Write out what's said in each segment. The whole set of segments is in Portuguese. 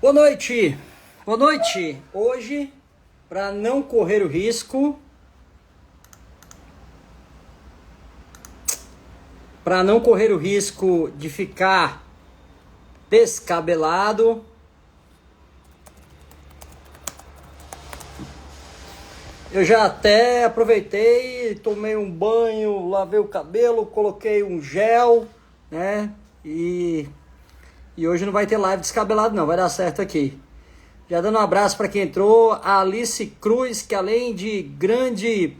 Boa noite, boa noite. Hoje, para não correr o risco, de ficar descabelado, eu já até aproveitei, tomei um banho, lavei o cabelo, coloquei um gel, né? E hoje não vai ter live descabelado não, vai dar certo aqui. Já dando um abraço para quem entrou, a Alice Cruz, que além de grande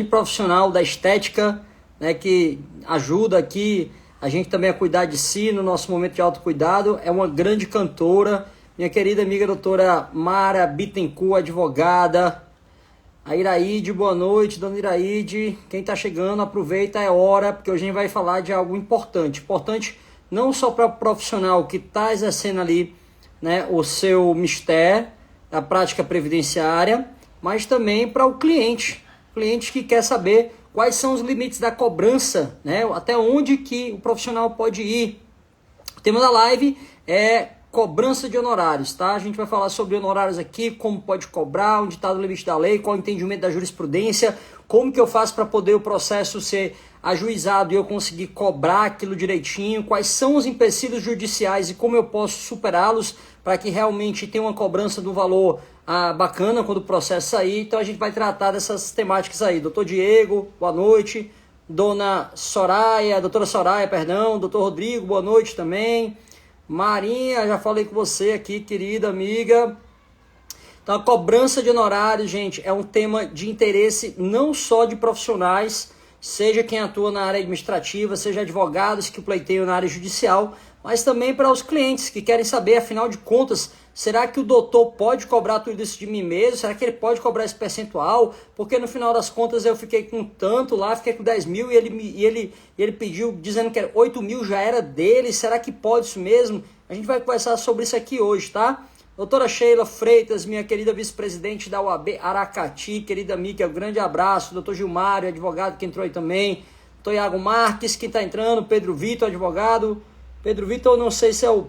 profissional da estética, né, que ajuda aqui a gente também a cuidar de si no nosso momento de autocuidado, é uma grande cantora, minha querida amiga doutora Mara Bittencourt, advogada. A Iraíde, boa noite, dona Iraíde. Quem está chegando, aproveita, é hora, porque hoje a gente vai falar de algo importante. Importante não só para o profissional que está exercendo ali, né, o seu mistério da prática previdenciária, mas também para o cliente que quer saber quais são os limites da cobrança, né, até onde que o profissional pode ir. O tema da live é cobrança de honorários, tá? A gente vai falar sobre honorários aqui, como pode cobrar, onde está o limite da lei, qual o entendimento da jurisprudência, como que eu faço para poder o processo ser ajuizado e eu conseguir cobrar aquilo direitinho, quais são os empecilhos judiciais e como eu posso superá-los para que realmente tenha uma cobrança do valor bacana quando o processo sair. Então a gente vai tratar dessas temáticas aí. Doutor Diego, boa noite. Doutora Soraya, doutor Rodrigo, boa noite também. Marinha, já falei com você aqui, querida amiga. Então, a cobrança de honorários, gente, é um tema de interesse não só de profissionais, seja quem atua na área administrativa, seja advogados que pleiteiam na área judicial, mas também para os clientes que querem saber, afinal de contas, será que o doutor pode cobrar tudo isso de mim mesmo? Será que ele pode cobrar esse percentual? Porque no final das contas eu fiquei com tanto lá, fiquei com 10 mil e ele pediu dizendo que era 8 mil, já era dele. Será que pode isso mesmo? A gente vai conversar sobre isso aqui hoje, tá? Doutora Sheila Freitas, minha querida vice-presidente da UAB Aracati, querida amiga, um grande abraço. Doutor Gilmário, advogado que entrou aí também. Doutor Iago Marques, que está entrando. Pedro Vitor, advogado. Pedro Vitor, não sei se é o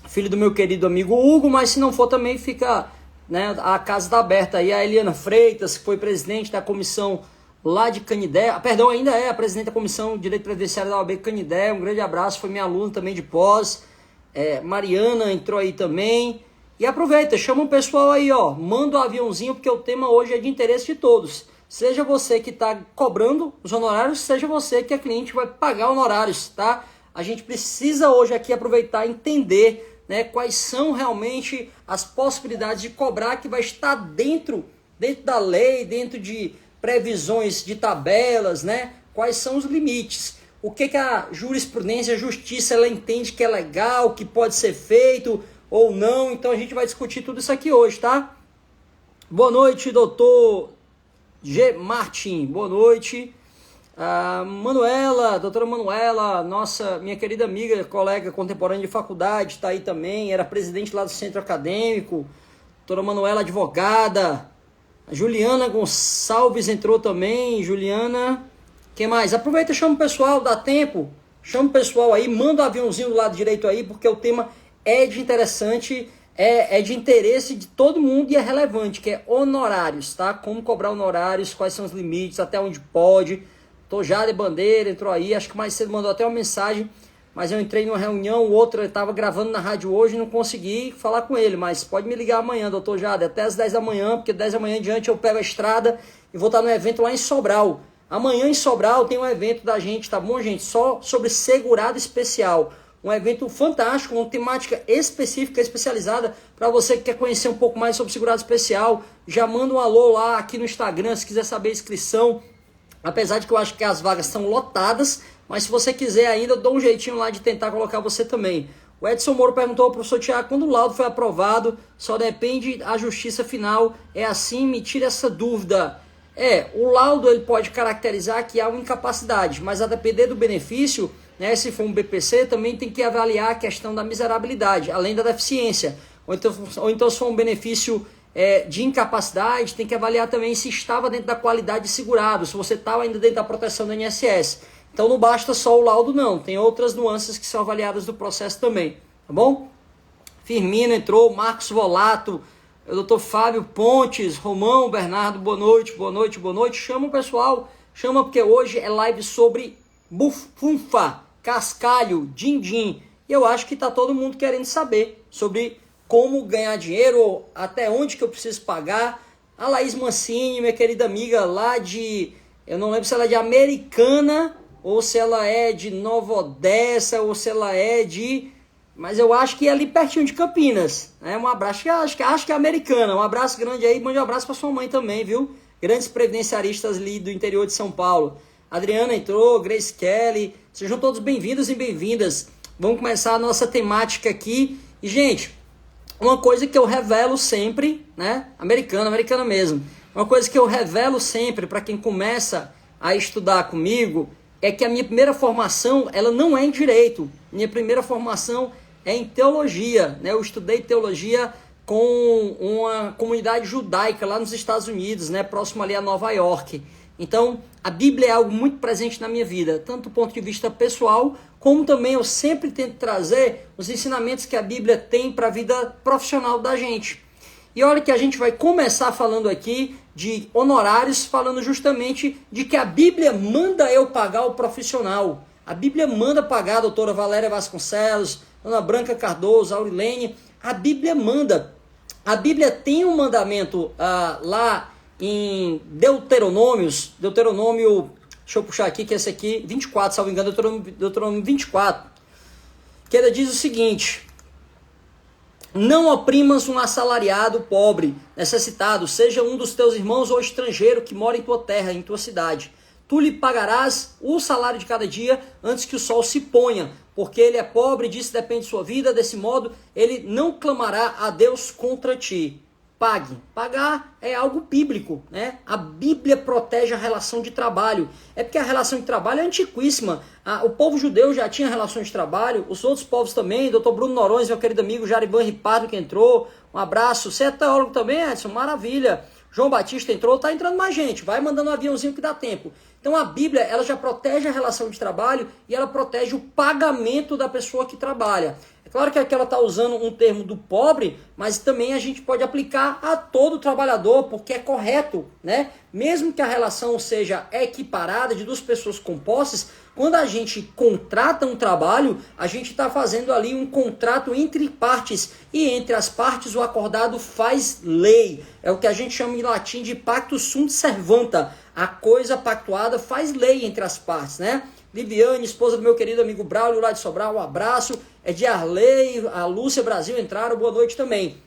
filho do meu querido amigo Hugo, mas se não for também fica, né, a casa está aberta aí. A Eliana Freitas, que foi presidente da comissão lá de Canidé, ainda é a presidente da comissão de Direito Previdenciário da OAB Canidé, um grande abraço, foi minha aluna também de pós. Mariana entrou aí também. E aproveita, chama o pessoal aí, ó, manda um aviãozinho, porque o tema hoje é de interesse de todos. Seja você que está cobrando os honorários, seja você que é cliente vai pagar honorários, tá? A gente precisa hoje aqui aproveitar e entender, né, quais são realmente as possibilidades de cobrar que vai estar dentro da lei, dentro de previsões de tabelas, né? Quais são os limites. O que a jurisprudência, a justiça, ela entende que é legal, que pode ser feito ou não. Então a gente vai discutir tudo isso aqui hoje, tá? Boa noite, doutor G. Martin. Boa noite. Doutora Manuela, minha querida amiga, colega contemporânea de faculdade, está aí também, era presidente lá do centro acadêmico. Doutora Manuela, advogada. A Juliana Gonçalves entrou também. Juliana, quem mais? Aproveita e chama o pessoal, dá tempo. Chama o pessoal aí, manda o aviãozinho do lado direito aí, porque o tema é de interesse de todo mundo e é relevante, que é honorários, tá? Como cobrar honorários, quais são os limites, até onde pode. Tojada Bandeira entrou aí, acho que mais cedo mandou até uma mensagem, mas eu entrei numa reunião, outra, eu estava gravando na rádio hoje e não consegui falar com ele, mas pode me ligar amanhã, doutor Jade, até as 10 da manhã, porque 10 da manhã em diante eu pego a estrada e vou estar no evento lá em Sobral. Amanhã em Sobral tem um evento da gente, tá bom, gente? Só sobre segurado especial. Um evento fantástico, uma temática específica, especializada, para você que quer conhecer um pouco mais sobre segurado especial. Já manda um alô lá aqui no Instagram, se quiser saber a inscrição. Apesar de que eu acho que as vagas estão lotadas, mas se você quiser ainda, eu dou um jeitinho lá de tentar colocar você também. O Edson Moro perguntou ao professor Tiago, quando o laudo foi aprovado, só depende a justiça final, é assim? Me tira essa dúvida. O laudo ele pode caracterizar que há uma incapacidade, mas a depender do benefício, né, se for um BPC, também tem que avaliar a questão da miserabilidade, além da deficiência. Ou então se for um benefício de incapacidade, tem que avaliar também se estava dentro da qualidade de segurado, se você estava ainda dentro da proteção do INSS. Então não basta só o laudo não, tem outras nuances que são avaliadas do processo também, tá bom? Firmino entrou, Marcos Volato, o doutor Fábio Pontes, Romão, Bernardo, boa noite, boa noite, boa noite. Chama o pessoal, chama porque hoje é live sobre bufunfa, cascalho, din-din. E eu acho que tá todo mundo querendo saber sobre como ganhar dinheiro, até onde que eu preciso pagar. A Laís Mancini, minha querida amiga lá de, eu não lembro se ela é de Americana, ou se ela é de Nova Odessa, ou se ela é de... Mas eu acho que é ali pertinho de Campinas. Né? Um abraço, acho que é Americana. Um abraço grande aí, mande um abraço para sua mãe também, viu? Grandes previdenciaristas ali do interior de São Paulo. Adriana entrou, Grace Kelly. Sejam todos bem-vindos e bem-vindas. Vamos começar a nossa temática aqui. E, gente, uma coisa que eu revelo sempre, né? Americana mesmo. Uma coisa que eu revelo sempre para quem começa a estudar comigo é que a minha primeira formação, ela não é em direito. Minha primeira formação é em teologia, né? Eu estudei teologia com uma comunidade judaica lá nos Estados Unidos, né? Próximo ali a Nova York. Então, a Bíblia é algo muito presente na minha vida, tanto do ponto de vista pessoal, como também eu sempre tento trazer os ensinamentos que a Bíblia tem para a vida profissional da gente. E olha que a gente vai começar falando aqui de honorários, falando justamente de que a Bíblia manda eu pagar o profissional. A Bíblia manda pagar a doutora Valéria Vasconcelos, Ana Branca Cardoso, Aurilene. A Bíblia manda. A Bíblia tem um mandamento lá em Deuteronômio, deixa eu puxar aqui, que é esse aqui, 24, salvo engano, Deuteronômio 24, que ela diz o seguinte: não oprimas um assalariado pobre, necessitado, seja um dos teus irmãos ou estrangeiro que mora em tua terra, em tua cidade. Tu lhe pagarás o salário de cada dia antes que o sol se ponha, porque ele é pobre, disso depende de sua vida, desse modo ele não clamará a Deus contra ti. Pague. Pagar é algo bíblico, né? A Bíblia protege a relação de trabalho. É porque a relação de trabalho é antiquíssima. O povo judeu já tinha relação de trabalho, os outros povos também. Dr. Bruno Norões, meu querido amigo Jarivan Ripardo, que entrou. Um abraço. Você é teólogo também, Edson? Maravilha. João Batista entrou, tá entrando mais gente. Vai mandando um aviãozinho que dá tempo. Então a Bíblia, ela já protege a relação de trabalho e ela protege o pagamento da pessoa que trabalha. É claro que aqui ela está usando um termo do pobre, mas também a gente pode aplicar a todo trabalhador, porque é correto, né? Mesmo que a relação seja equiparada de duas pessoas com posses, quando a gente contrata um trabalho, a gente está fazendo ali um contrato entre partes, e entre as partes o acordado faz lei. É o que a gente chama em latim de pactus sunt servanta. A coisa pactuada faz lei entre as partes, né? Liviane, esposa do meu querido amigo Braulio lá de Sobral, um abraço. É de Arley, a Lúcia Brasil entraram, boa noite também.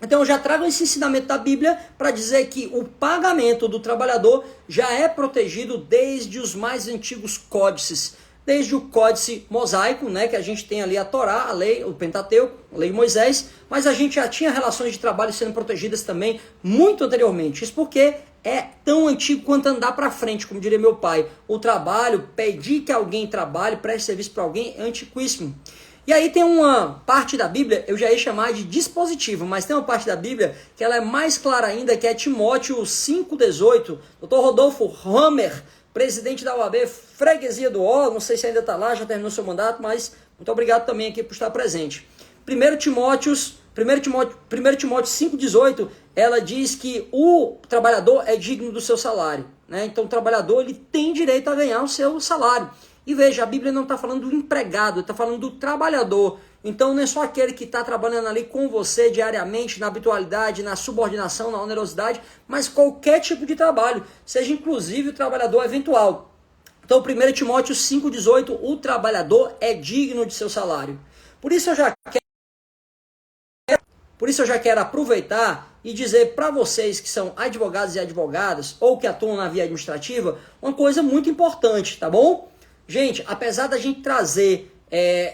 Então eu já trago esse ensinamento da Bíblia para dizer que o pagamento do trabalhador já é protegido desde os mais antigos códices. Desde o códice mosaico, né, que a gente tem ali a Torá, a lei, o Pentateuco, a lei de Moisés, mas a gente já tinha relações de trabalho sendo protegidas também muito anteriormente. Isso porque é tão antigo quanto andar para frente, como diria meu pai. O trabalho, pedir que alguém trabalhe, preste serviço para alguém, é antiquíssimo. E aí tem uma parte da Bíblia, eu já ia chamar de dispositivo, mas tem uma parte da Bíblia que ela é mais clara ainda, que é Timóteo 5,18. Dr. Rodolfo Hammer, presidente da UAB Freguesia do Ó, não sei se ainda está lá, já terminou seu mandato, mas muito obrigado também aqui por estar presente. 1 Timóteo 5,18, ela diz que o trabalhador é digno do seu salário, né? Então o trabalhador ele tem direito a ganhar o seu salário. E veja, a Bíblia não está falando do empregado, está falando do trabalhador. Então não é só aquele que está trabalhando ali com você diariamente, na habitualidade, na subordinação, na onerosidade, mas qualquer tipo de trabalho, seja inclusive o trabalhador eventual. Então 1 Timóteo 5,18, o trabalhador é digno de seu salário. Por isso eu já quero aproveitar e dizer para vocês que são advogados e advogadas, ou que atuam na via administrativa, uma coisa muito importante, tá bom? Gente, apesar da gente trazer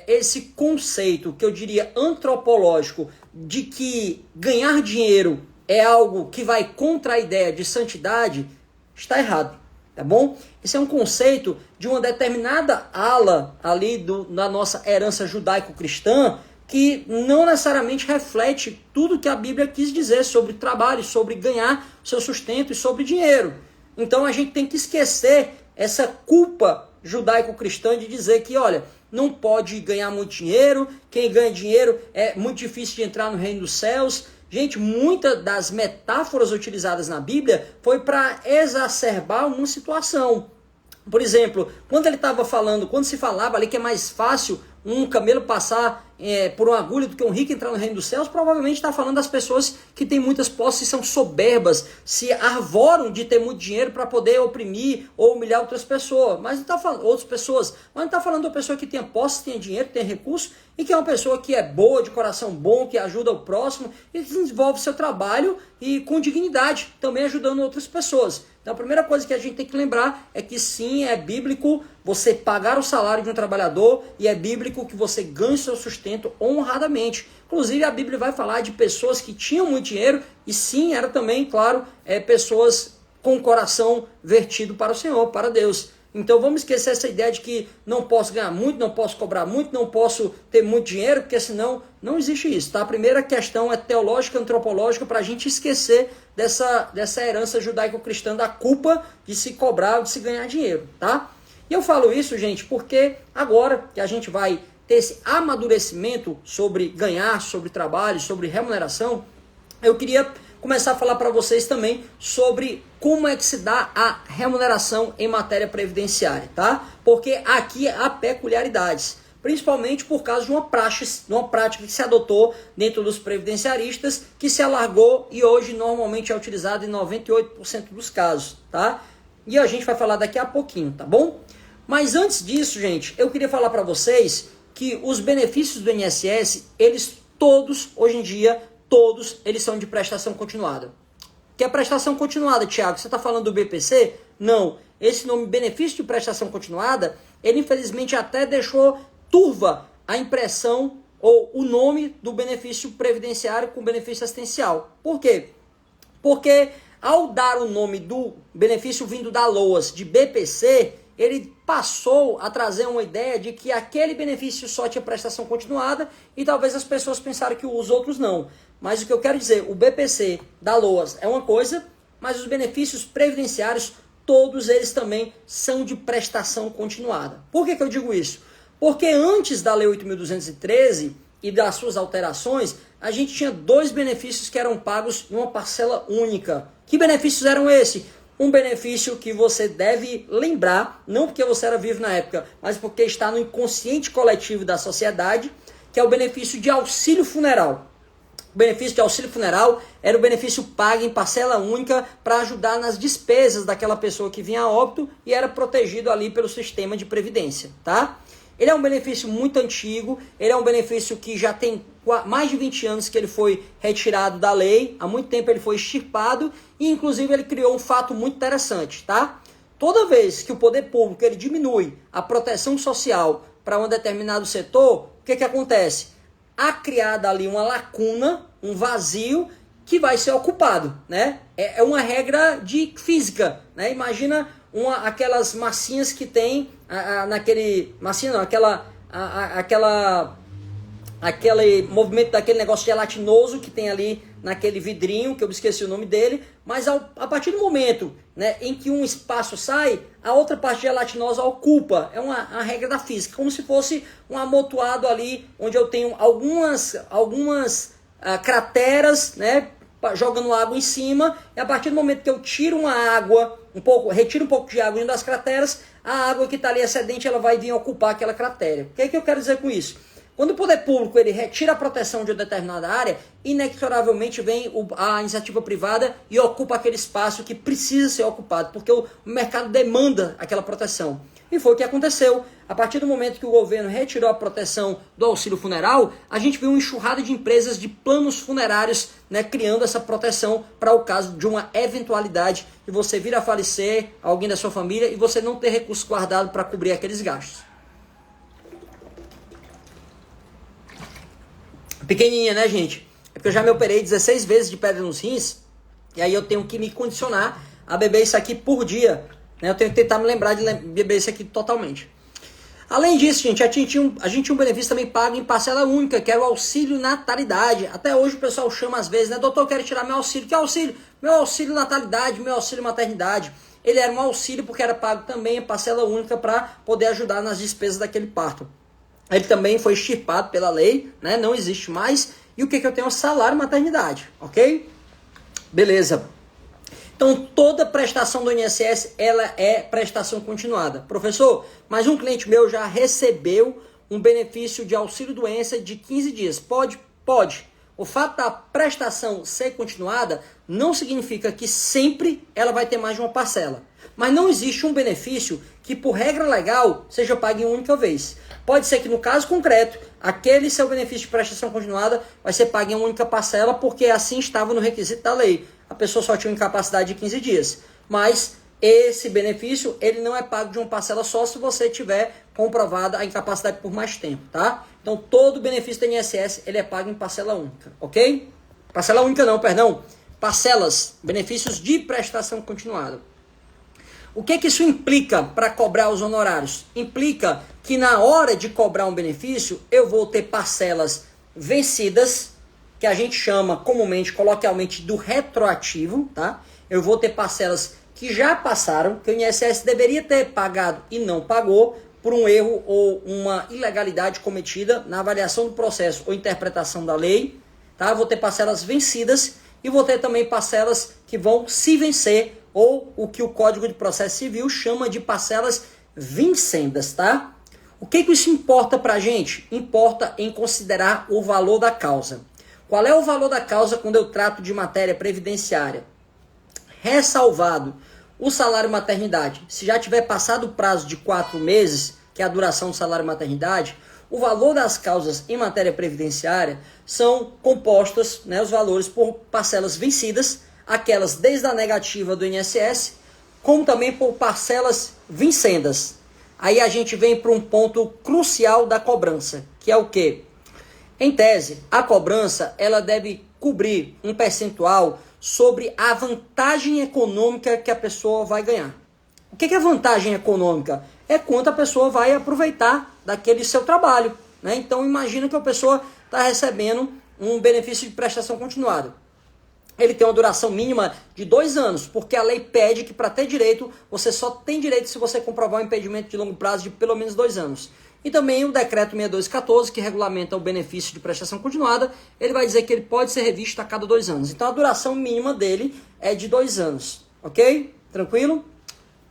esse conceito, que eu diria antropológico, de que ganhar dinheiro é algo que vai contra a ideia de santidade, está errado, tá bom? Esse é um conceito de uma determinada ala ali da nossa herança judaico-cristã, que não necessariamente reflete tudo que a Bíblia quis dizer sobre trabalho, sobre ganhar seu sustento e sobre dinheiro. Então a gente tem que esquecer essa culpa judaico-cristã de dizer que, olha, não pode ganhar muito dinheiro, quem ganha dinheiro é muito difícil de entrar no reino dos céus. Gente, muitas das metáforas utilizadas na Bíblia foi para exacerbar uma situação. Por exemplo, quando ele estava falando, quando se falava ali que é mais fácil um camelo passar por uma agulha do que um rico entrar no reino dos céus, provavelmente está falando das pessoas que têm muitas posses e são soberbas, se arvoram de ter muito dinheiro para poder oprimir ou humilhar outras pessoas. Mas não está falando outras pessoas, mas não está falando da pessoa que tenha posse, tenha dinheiro, tenha recurso e que é uma pessoa que é boa, de coração bom, que ajuda o próximo e que desenvolve seu trabalho e com dignidade, também ajudando outras pessoas. Então a primeira coisa que a gente tem que lembrar é que sim, é bíblico você pagar o salário de um trabalhador e é bíblico que você ganhe seu sustento honradamente. Inclusive a Bíblia vai falar de pessoas que tinham muito dinheiro e sim, era também, claro, pessoas com o coração vertido para o Senhor, para Deus. Então vamos esquecer essa ideia de que não posso ganhar muito, não posso cobrar muito, não posso ter muito dinheiro, porque senão não existe isso, tá? A primeira questão é teológica, antropológica, para a gente esquecer dessa herança judaico-cristã da culpa de se cobrar, de se ganhar dinheiro, tá? E eu falo isso, gente, porque agora que a gente vai ter esse amadurecimento sobre ganhar, sobre trabalho, sobre remuneração, eu queria começar a falar para vocês também sobre como é que se dá a remuneração em matéria previdenciária, tá? Porque aqui há peculiaridades, principalmente por causa de uma prática que se adotou dentro dos previdenciaristas, que se alargou e hoje normalmente é utilizada em 98% dos casos, tá? E a gente vai falar daqui a pouquinho, tá bom? Mas antes disso, gente, eu queria falar para vocês que os benefícios do INSS, eles todos, hoje em dia, todos eles são de prestação continuada. Que é prestação continuada, Tiago? Você está falando do BPC? Não. Esse nome benefício de prestação continuada, ele infelizmente até deixou turva a impressão ou o nome do benefício previdenciário com benefício assistencial. Por quê? Porque ao dar o nome do benefício vindo da LOAS de BPC, ele passou a trazer uma ideia de que aquele benefício só tinha prestação continuada e talvez as pessoas pensaram que os outros não. Mas o que eu quero dizer, o BPC da LOAS é uma coisa, mas os benefícios previdenciários, todos eles também são de prestação continuada. Por que eu digo isso? Porque antes da Lei 8.213 e das suas alterações, a gente tinha dois benefícios que eram pagos em uma parcela única. Que benefícios eram esses? Um benefício que você deve lembrar, não porque você era vivo na época, mas porque está no inconsciente coletivo da sociedade, que é o benefício de auxílio funeral. O benefício de auxílio funeral era o benefício pago em parcela única para ajudar nas despesas daquela pessoa que vinha a óbito e era protegido ali pelo sistema de previdência, tá? Ele é um benefício muito antigo, ele é um benefício que já tem mais de 20 anos que ele foi retirado da lei, há muito tempo ele foi extirpado e inclusive ele criou um fato muito interessante, tá? Toda vez que o poder público ele diminui a proteção social para um determinado setor, o que acontece? Há criada ali uma lacuna, um vazio que vai ser ocupado, né? É uma regra de física, né? Imagina aquelas massinhas que tem aquele movimento daquele negócio gelatinoso que tem ali naquele vidrinho, que eu esqueci o nome dele, mas a partir do momento, né, em que um espaço sai, a outra parte gelatinosa ocupa. É uma regra da física, como se fosse um amontoado ali, onde eu tenho algumas crateras, né, jogando água em cima, e a partir do momento que eu tiro retiro um pouco de água dentro das crateras, a água que está ali excedente, ela vai vir ocupar aquela cratera. O que é que eu quero dizer com isso? Quando o poder público ele retira a proteção de uma determinada área, inexoravelmente vem a iniciativa privada e ocupa aquele espaço que precisa ser ocupado, porque o mercado demanda aquela proteção. E foi o que aconteceu. A partir do momento que o governo retirou a proteção do auxílio funeral, a gente viu uma enxurrada de empresas de planos funerários, né, criando essa proteção para o caso de uma eventualidade de você vir a falecer, alguém da sua família, e você não ter recurso guardado para cobrir aqueles gastos. Pequenininha, né, gente? É porque eu já me operei 16 vezes de pedra nos rins, e aí eu tenho que me condicionar a beber isso aqui por dia, né? Eu tenho que tentar me lembrar de beber isso aqui totalmente. Além disso, gente, a gente tinha um benefício também pago em parcela única, que era o auxílio natalidade. Até hoje o pessoal chama às vezes, né? Doutor, eu quero tirar meu auxílio. Que auxílio? Meu auxílio natalidade, meu auxílio maternidade. Ele era um auxílio porque era pago também em parcela única para poder ajudar nas despesas daquele parto. ele também foi extirpado pela lei, né? Não existe mais. E o que eu tenho? Salário maternidade, ok? Beleza. Então, toda prestação do INSS, ela é prestação continuada. Professor, mas um cliente meu já recebeu um benefício de auxílio-doença de 15 dias. Pode? Pode. O fato da prestação ser continuada não significa que sempre ela vai ter mais de uma parcela. Mas não existe um benefício que, por regra legal, seja pago em uma única vez. Pode ser que, no caso concreto, aquele seu benefício de prestação continuada vai ser pago em uma única parcela, porque assim estava no requisito da lei. A pessoa só tinha uma incapacidade de 15 dias. Mas esse benefício, ele não é pago de uma parcela só se você tiver comprovada a incapacidade por mais tempo, tá? Então, todo benefício do INSS, ele é pago em parcela única, ok? Parcela única não, perdão. Parcelas, benefícios de prestação continuada. O que isso implica para cobrar os honorários? Implica que na hora de cobrar um benefício, eu vou ter parcelas vencidas, que a gente chama comumente, coloquialmente, do retroativo, tá? Eu vou ter parcelas que já passaram, que o INSS deveria ter pagado e não pagou, por um erro ou uma ilegalidade cometida na avaliação do processo ou interpretação da lei, tá? Eu vou ter parcelas vencidas e vou ter também parcelas que vão se vencer, ou o que o Código de Processo Civil chama de parcelas vincendas, tá? O que isso importa pra gente? Importa em considerar o valor da causa. Qual é o valor da causa quando eu trato de matéria previdenciária? Ressalvado o salário maternidade, se já tiver passado o prazo de 4 meses, que é a duração do salário maternidade, o valor das causas em matéria previdenciária são compostas, né, os valores por parcelas vencidas, aquelas desde a negativa do INSS, como também por parcelas vincendas. Aí a gente vem para um ponto crucial da cobrança, que é o quê? Em tese, a cobrança ela deve cobrir um percentual sobre a vantagem econômica que a pessoa vai ganhar. O que é vantagem econômica? É quanto a pessoa vai aproveitar daquele seu trabalho, né? Então imagina que a pessoa está recebendo um benefício de prestação continuada. Ele tem uma duração mínima de 2 anos, porque a lei pede que para ter direito, você só tem direito se você comprovar um impedimento de longo prazo de pelo menos 2 anos. E também o decreto 6214, que regulamenta o benefício de prestação continuada, ele vai dizer que ele pode ser revisto a cada 2 anos. Então a duração mínima dele é de 2 anos, ok? Tranquilo?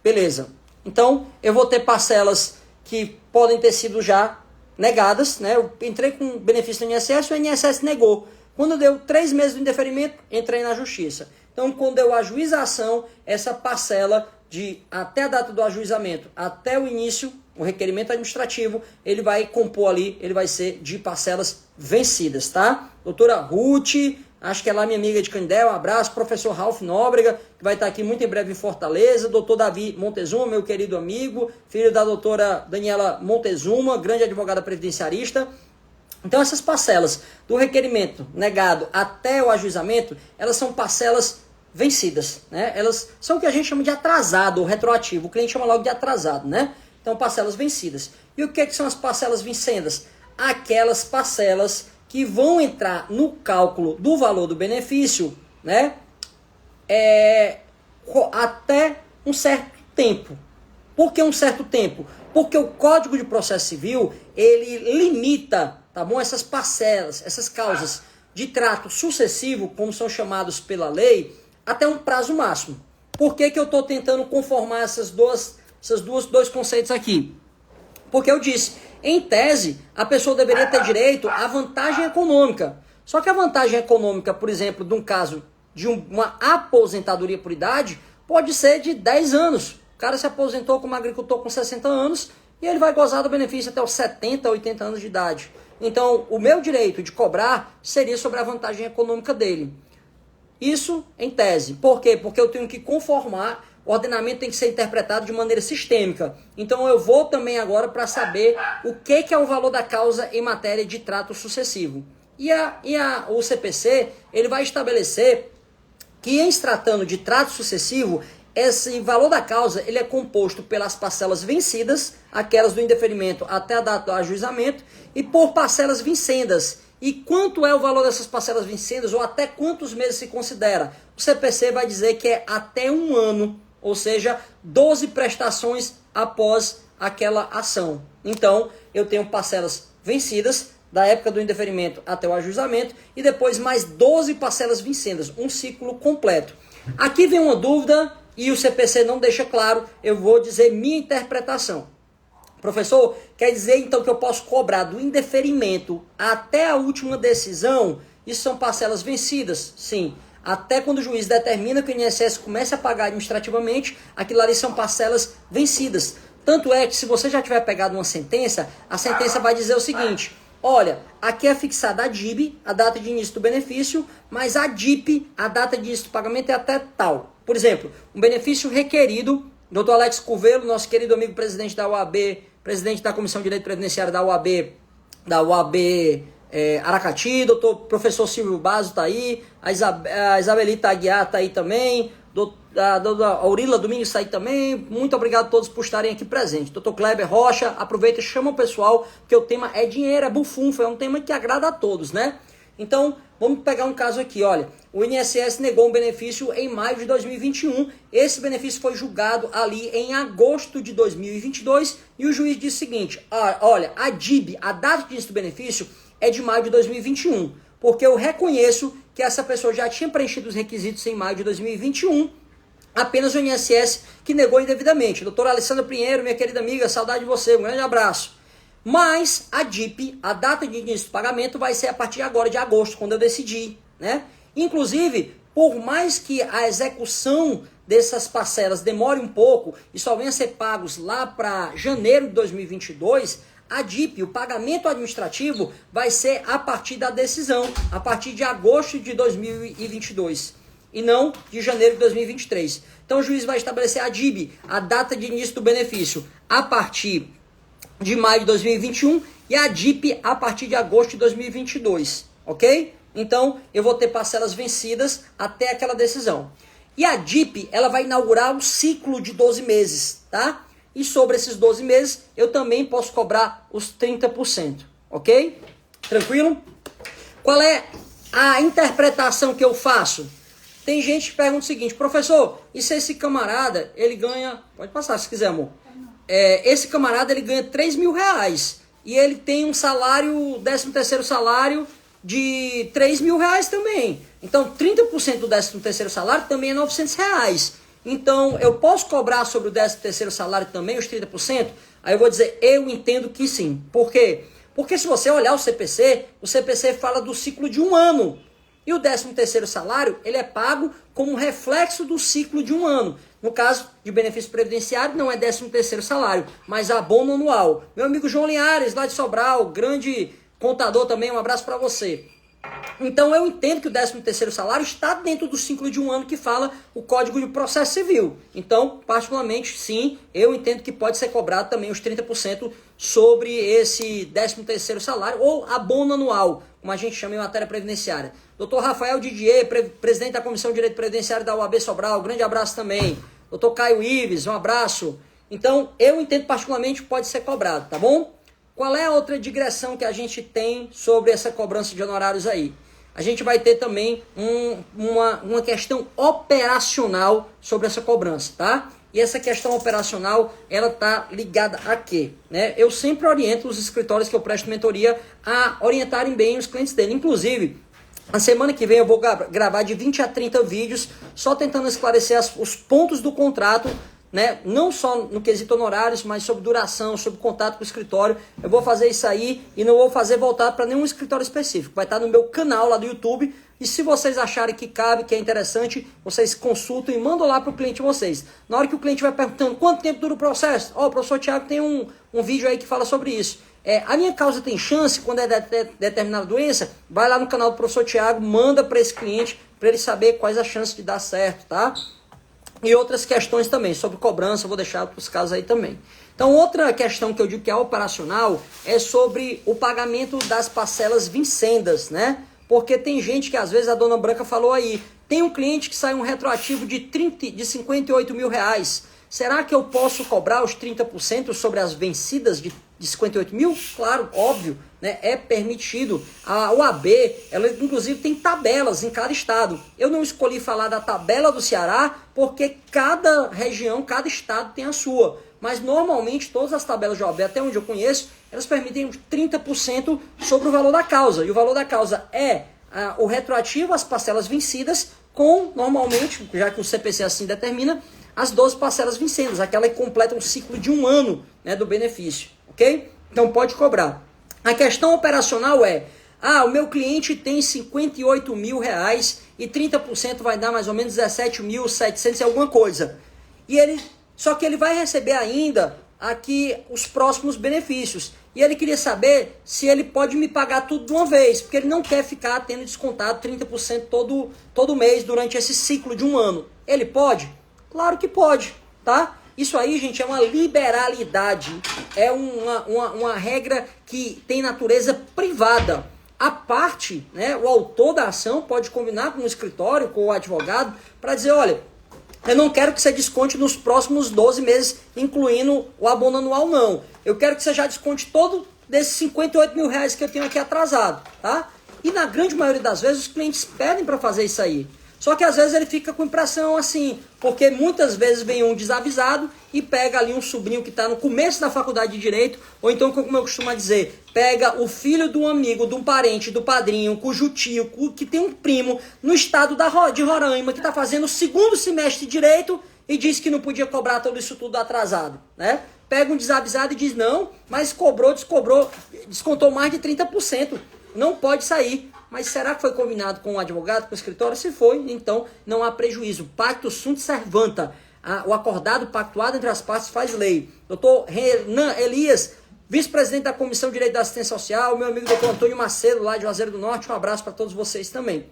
Beleza. Então eu vou ter parcelas que podem ter sido já negadas, né? Eu entrei com benefício do INSS, o INSS negou. Quando deu 3 meses de indeferimento, entrei na justiça. Então, quando eu ajuizo a ação, essa parcela de até a data do ajuizamento, até o início, o requerimento administrativo, ele vai compor ali, ele vai ser de parcelas vencidas, tá? Doutora Ruth, acho que é lá minha amiga de Canindé, um abraço. Professor Ralph Nóbrega, que vai estar aqui muito em breve em Fortaleza. Doutor Davi Montezuma, meu querido amigo, filho da doutora Daniela Montezuma, grande advogada previdenciarista. Então essas parcelas do requerimento negado até o ajuizamento, elas são parcelas vencidas, né? Elas são o que a gente chama de atrasado ou retroativo, o cliente chama logo de atrasado, né? Então parcelas vencidas. E o que são as parcelas vincendas? Aquelas parcelas que vão entrar no cálculo do valor do benefício, né? Até um certo tempo. Por que um certo tempo? Porque o Código de Processo Civil, ele limita, tá bom, essas parcelas, essas causas de trato sucessivo, como são chamados pela lei, até um prazo máximo. Por que eu estou tentando conformar esses dois conceitos aqui? Porque eu disse, em tese, a pessoa deveria ter direito à vantagem econômica. Só que a vantagem econômica, por exemplo, de um caso de uma aposentadoria por idade, pode ser de 10 anos. O cara se aposentou como agricultor com 60 anos e ele vai gozar do benefício até os 70, 80 anos de idade. Então, o meu direito de cobrar seria sobre a vantagem econômica dele. Isso em tese. Por quê? Porque eu tenho que conformar, o ordenamento tem que ser interpretado de maneira sistêmica. Então, eu vou também agora para saber o que é o valor da causa em matéria de trato sucessivo. O CPC, ele vai estabelecer que em se tratando de trato sucessivo, esse valor da causa ele é composto pelas parcelas vencidas, aquelas do indeferimento até a data do ajuizamento, e por parcelas vincendas. E quanto é o valor dessas parcelas vincendas, ou até quantos meses se considera? O CPC vai dizer que é até 1 ano, ou seja, 12 prestações após aquela ação. Então, eu tenho parcelas vencidas, da época do indeferimento até o ajuizamento, e depois mais 12 parcelas vencidas, um ciclo completo. Aqui vem uma dúvida, e o CPC não deixa claro, eu vou dizer minha interpretação. Professor, quer dizer então que eu posso cobrar do indeferimento até a última decisão? Isso são parcelas vencidas? Sim. Até quando o juiz determina que o INSS comece a pagar administrativamente, aquilo ali são parcelas vencidas. Tanto é que se você já tiver pegado uma sentença, a sentença vai dizer o seguinte: olha, aqui é fixada a DIB, a data de início do benefício, mas a DIP, a data de início do pagamento é até tal. Por exemplo, um benefício requerido, Dr. Alex Curvelo, nosso querido amigo presidente da UAB, presidente da Comissão de Direito Previdenciário da UAB Aracati, professor Silvio Basso está aí, a Isabelita Aguiar está aí também, a Aurila Domingos está aí também. Muito obrigado a todos por estarem aqui presentes. Dr. Kleber Rocha, aproveita e chama o pessoal, porque o tema é dinheiro, é bufunfa, é um tema que agrada a todos, né? Então, vamos pegar um caso aqui, olha. O INSS negou um benefício em maio de 2021. Esse benefício foi julgado ali em agosto de 2022 e o juiz disse o seguinte: olha, a DIB, a data de início do benefício, é de maio de 2021, porque eu reconheço que essa pessoa já tinha preenchido os requisitos em maio de 2021, apenas o INSS que negou indevidamente. Doutora Alessandra Pinheiro, minha querida amiga, saudade de você, um grande abraço. Mas a DIP, a data de início do pagamento, vai ser a partir agora de agosto, quando eu decidi, né? Inclusive, por mais que a execução dessas parcelas demore um pouco e só venha a ser pagos lá para janeiro de 2022, a DIP, o pagamento administrativo, vai ser a partir da decisão, a partir de agosto de 2022 e não de janeiro de 2023. Então o juiz vai estabelecer a DIB, a data de início do benefício, a partir de maio de 2021 e a DIP a partir de agosto de 2022, ok? Então eu vou ter parcelas vencidas até aquela decisão. E a DIP, ela vai inaugurar um ciclo de 12 meses, tá? E sobre esses 12 meses, eu também posso cobrar os 30%, ok? Tranquilo? Qual é a interpretação que eu faço? Tem gente que pergunta o seguinte: professor, e se esse camarada, ele ganha... Pode passar se quiser, amor. Esse camarada, ele ganha 3 mil reais e ele tem um salário, 13º salário de 3 mil reais também. Então, 30% do 13º salário também é 900 reais. Então, eu posso cobrar sobre o 13º salário também os 30%? Aí eu vou dizer, eu entendo que sim. Por quê? Porque se você olhar o CPC fala do ciclo de um ano. E o 13º salário, ele é pago como reflexo do ciclo de um ano. No caso de benefício previdenciário, não é 13º salário, mas abono anual. Meu amigo João Linhares, lá de Sobral, grande contador também, um abraço para você. Então eu entendo que o 13º salário está dentro do ciclo de um ano que fala o Código de Processo Civil. Então, particularmente, sim, eu entendo que pode ser cobrado também os 30% sobre esse 13º salário ou abono anual, como a gente chama em matéria previdenciária. Dr. Rafael Didier, presidente da Comissão de Direito Previdenciário da UAB Sobral, grande abraço também. Dr. Caio Ives, um abraço. Então, eu entendo particularmente que pode ser cobrado, tá bom? Qual é a outra digressão que a gente tem sobre essa cobrança de honorários aí? A gente vai ter também uma questão operacional sobre essa cobrança, tá? E essa questão operacional, ela tá ligada a quê? Né? Eu sempre oriento os escritórios que eu presto mentoria a orientarem bem os clientes dele. Inclusive, na semana que vem eu vou gravar de 20 a 30 vídeos só tentando esclarecer os pontos do contrato, né? Não só no quesito honorários, mas sobre duração, sobre contato com o escritório. Eu vou fazer isso aí e não vou fazer voltar para nenhum escritório específico. Vai estar no meu canal lá do YouTube. E se vocês acharem que cabe, que é interessante, vocês consultam e mandam lá para o cliente de vocês. Na hora que o cliente vai perguntando quanto tempo dura o processo, o professor Thiago tem um vídeo aí que fala sobre isso. A minha causa tem chance, quando é determinada doença, vai lá no canal do professor Thiago, manda para esse cliente, para ele saber quais as chances de dar certo, tá? E outras questões também, sobre cobrança, eu vou deixar para os casos aí também. Então, outra questão que eu digo que é operacional é sobre o pagamento das parcelas vincendas, né? Porque tem gente que, às vezes, a dona Branca falou aí, tem um cliente que sai um retroativo de 58 mil reais. Será que eu posso cobrar os 30% sobre as vencidas de 58 mil? Claro, óbvio, né? É permitido. A OAB, ela inclusive tem tabelas em cada estado. Eu não escolhi falar da tabela do Ceará porque cada região, cada estado tem a sua. mas normalmente todas as tabelas de OAB, até onde eu conheço, elas permitem 30% sobre o valor da causa. E o valor da causa é o retroativo às parcelas vencidas com, normalmente, já que o CPC assim determina, as 12 parcelas vencidas, aquela que completa um ciclo de 1 ano, né, do benefício, ok? Então pode cobrar. A questão operacional é, o meu cliente tem 58 mil reais e 30% vai dar mais ou menos 17.700 e alguma coisa. Só que ele vai receber ainda aqui os próximos benefícios. E ele queria saber se ele pode me pagar tudo de uma vez, porque ele não quer ficar tendo descontado 30% todo mês durante esse ciclo de 1 ano. Ele pode? Claro que pode, tá? Isso aí, gente, é uma liberalidade, é uma regra que tem natureza privada. A parte, né, o autor da ação pode combinar com o escritório, com o advogado, para dizer, olha, eu não quero que você desconte nos próximos 12 meses, incluindo o abono anual, não. Eu quero que você já desconte todo desses 58 mil reais que eu tenho aqui atrasado, tá? E na grande maioria das vezes os clientes pedem para fazer isso aí. Só que às vezes ele fica com impressão assim, porque muitas vezes vem um desavisado e pega ali um sobrinho que está no começo da faculdade de Direito, ou então, como eu costumo dizer, pega o filho de um amigo, de um parente, do padrinho, cujo tio, que tem um primo no estado de Roraima, que está fazendo o 2º semestre de Direito e diz que não podia cobrar tudo isso tudo atrasado, né? Pega um desavisado e diz, não, mas descontou mais de 30%, não pode sair. Mas será que foi combinado com o advogado, com o escritório? Se foi, então não há prejuízo. Pacto sunt servanta. O acordado, pactuado entre as partes faz lei. Doutor Renan Elias, vice-presidente da Comissão de Direito da Assistência Social, meu amigo doutor Antônio Macedo, lá de Juazeiro do Norte, um abraço para todos vocês também.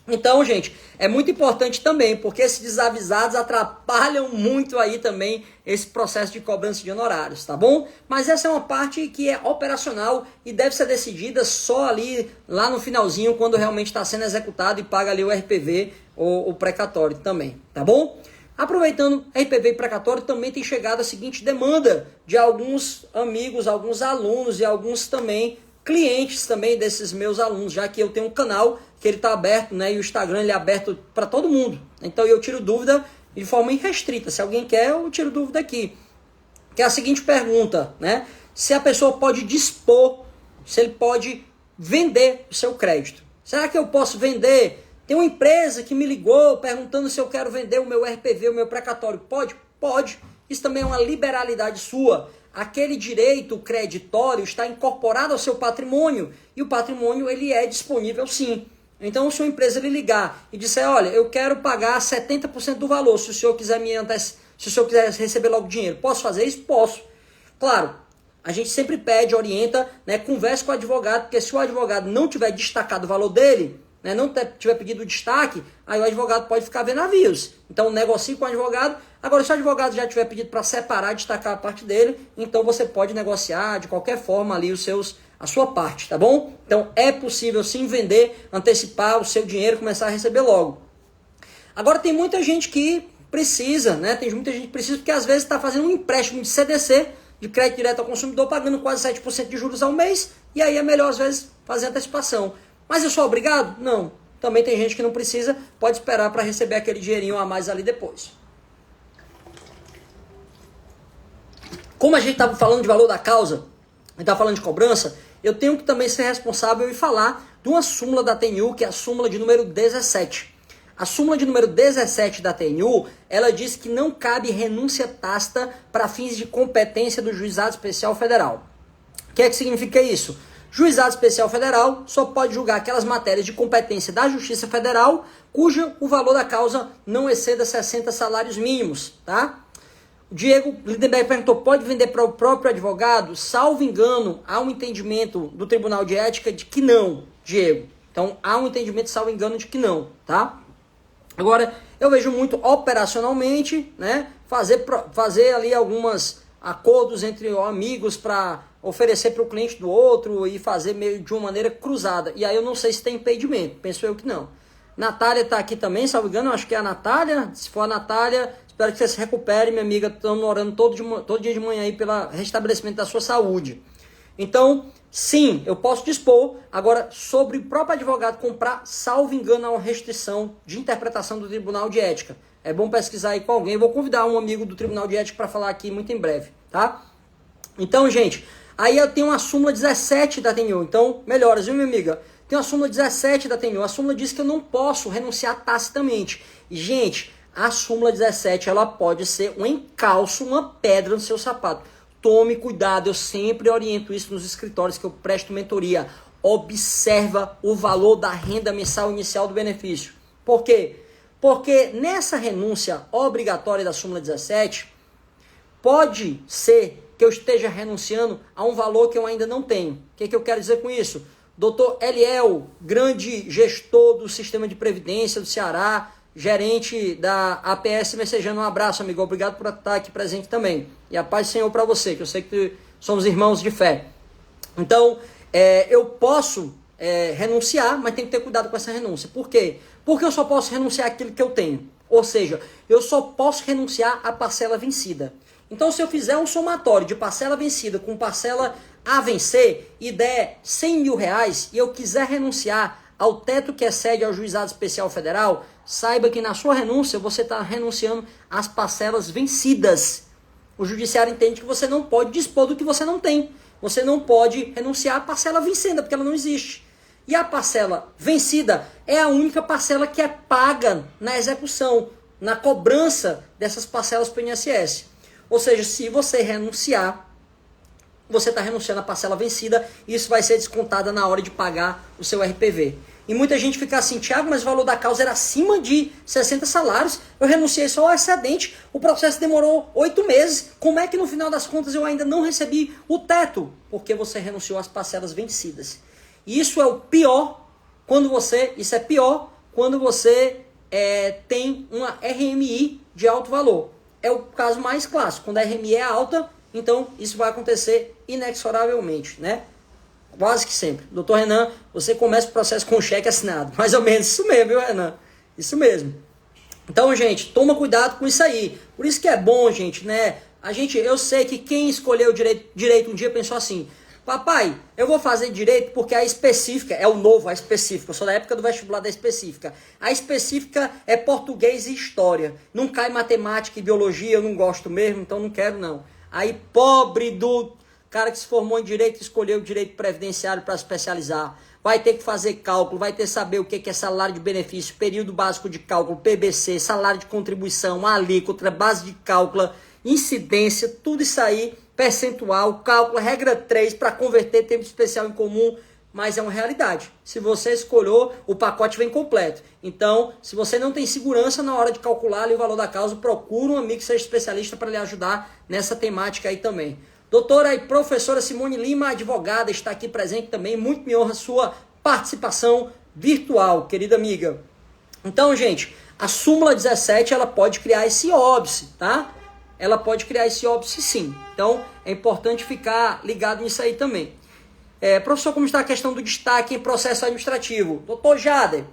Então, gente, é muito importante também, porque esses desavisados atrapalham muito aí também esse processo de cobrança de honorários, tá bom? Mas essa é uma parte que é operacional e deve ser decidida só ali, lá no finalzinho, quando realmente está sendo executado e paga ali o RPV ou o precatório também, tá bom? Aproveitando RPV e precatório, também tem chegado a seguinte demanda de alguns amigos, alguns alunos e alguns também clientes também desses meus alunos, já que eu tenho um canal que ele está aberto, né, e o Instagram ele é aberto para todo mundo. Então eu tiro dúvida de forma irrestrita. Se alguém quer, eu tiro dúvida aqui. Que é a seguinte pergunta, né? Se a pessoa pode dispor, se ele pode vender o seu crédito. Será que eu posso vender? Tem uma empresa que me ligou perguntando se eu quero vender o meu RPV, o meu precatório. Pode? Pode. Isso também é uma liberalidade sua. Aquele direito creditório está incorporado ao seu patrimônio e o patrimônio ele é disponível sim. Então, se a empresa lhe ligar e disser, olha, eu quero pagar 70% do valor, se o senhor quiser se o senhor quiser receber logo dinheiro, posso fazer isso? Posso. Claro, a gente sempre pede, orienta, né, converse com o advogado, porque se o advogado não tiver destacado o valor dele, né, não tiver pedido destaque, aí o advogado pode ficar vendo navios. Então, negocie com o advogado. Agora, se o advogado já tiver pedido para separar, destacar a parte dele, então você pode negociar de qualquer forma ali a sua parte, tá bom? Então, é possível sim vender, antecipar o seu dinheiro, começar a receber logo. Agora, tem muita gente que precisa, né? Tem muita gente que precisa porque às vezes está fazendo um empréstimo de CDC, de crédito direto ao consumidor, pagando quase 7% de juros ao mês, e aí é melhor às vezes fazer antecipação. Mas eu sou obrigado? Não. Também tem gente que não precisa, pode esperar para receber aquele dinheirinho a mais ali depois. Como a gente estava falando de valor da causa, a gente estava falando de cobrança, eu tenho que também ser responsável e falar de uma súmula da TNU, que é a súmula de número 17. A súmula de número 17 da TNU, ela diz que não cabe renúncia tácita para fins de competência do Juizado Especial Federal. O que é que significa isso? Juizado Especial Federal só pode julgar aquelas matérias de competência da Justiça Federal cujo o valor da causa não exceda 60 salários mínimos, tá? O Diego Lindenberg perguntou, pode vender para o próprio advogado? Salvo engano, há um entendimento do Tribunal de Ética de que não, Diego. Então, há um entendimento, salvo engano, de que não, tá? Agora, eu vejo muito operacionalmente, né, fazer ali alguns acordos entre amigos para oferecer para o cliente do outro e fazer meio de uma maneira cruzada. E aí eu não sei se tem impedimento, penso eu que não. Natália está aqui também, salvo engano, acho que é a Natália. Se for a Natália, espero que você se recupere, minha amiga. Estamos orando todo dia de manhã aí pelo restabelecimento da sua saúde. Então, sim, eu posso dispor. Agora, sobre o próprio advogado comprar, salvo engano, há uma restrição de interpretação do Tribunal de Ética. É bom pesquisar aí com alguém. Vou convidar um amigo do Tribunal de Ética para falar aqui muito em breve, tá? Então, gente, aí eu tenho uma súmula 17 da TNU. Então, melhoras, viu, minha amiga? Tem uma súmula 17 da TNU. A súmula diz que eu não posso renunciar tacitamente. E, gente, a súmula 17, ela pode ser um encalço, uma pedra no seu sapato. Tome cuidado, eu sempre oriento isso nos escritórios que eu presto mentoria. Observa o valor da renda mensal inicial do benefício. Por quê? Porque nessa renúncia obrigatória da súmula 17, pode ser que eu esteja renunciando a um valor que eu ainda não tenho. O que eu quero dizer com isso? Doutor Eliel, grande gestor do sistema de previdência do Ceará, gerente da APS Messejana, um abraço, amigo, obrigado por estar aqui presente também. E a paz do Senhor para você, que eu sei que somos irmãos de fé. Então, eu posso renunciar, mas tem que ter cuidado com essa renúncia. Por quê? Porque eu só posso renunciar àquilo que eu tenho. Ou seja, eu só posso renunciar à parcela vencida. Então, se eu fizer um somatório de parcela vencida com parcela a vencer e der 100 mil reais e eu quiser renunciar ao teto que excede ao Juizado Especial Federal, saiba que na sua renúncia você está renunciando às parcelas vencidas. O judiciário entende que você não pode dispor do que você não tem. Você não pode renunciar à parcela vencida, porque ela não existe. E a parcela vencida é a única parcela que é paga na execução, na cobrança dessas parcelas para o INSS. Ou seja, se você renunciar, você está renunciando à parcela vencida e isso vai ser descontada na hora de pagar o seu RPV. E muita gente fica assim, Thiago, mas o valor da causa era acima de 60 salários, eu renunciei só ao excedente, o processo demorou 8 meses, como é que no final das contas eu ainda não recebi o teto? Porque você renunciou às parcelas vencidas. E isso é o pior quando você, tem uma RMI de alto valor. É o caso mais clássico, quando a RMI é alta, então isso vai acontecer inexoravelmente, né? Quase que sempre. Doutor Renan, você começa o processo com cheque assinado. Mais ou menos isso mesmo, viu, Renan? Isso mesmo. Então, gente, toma cuidado com isso aí. Por isso que é bom, gente, né? Eu sei que quem escolheu direito um dia pensou assim, papai, eu vou fazer direito porque a específica, é o novo, a específica. Eu sou da época do vestibular da específica. A específica é português e história. Não cai matemática e biologia, eu não gosto mesmo, então não quero não. Aí, pobre do cara que se formou em direito, escolheu o direito previdenciário para especializar. Vai ter que fazer cálculo, vai ter que saber o que é salário de benefício, período básico de cálculo, PBC, salário de contribuição, alíquota, base de cálculo, incidência, tudo isso aí, percentual, cálculo, regra 3 para converter tempo especial em comum, mas é uma realidade. Se você escolheu, o pacote vem completo. Então, se você não tem segurança na hora de calcular ali o valor da causa, procura um amigo que seja especialista para lhe ajudar nessa temática aí também. Doutora e professora Simone Lima, advogada, está aqui presente também. Muito me honra a sua participação virtual, querida amiga. Então, gente, a súmula 17, ela pode criar esse óbice, tá? Ela pode criar esse óbice sim. Então, é importante ficar ligado nisso aí também. Professor, como está a questão do destaque em processo administrativo? Doutor Jader,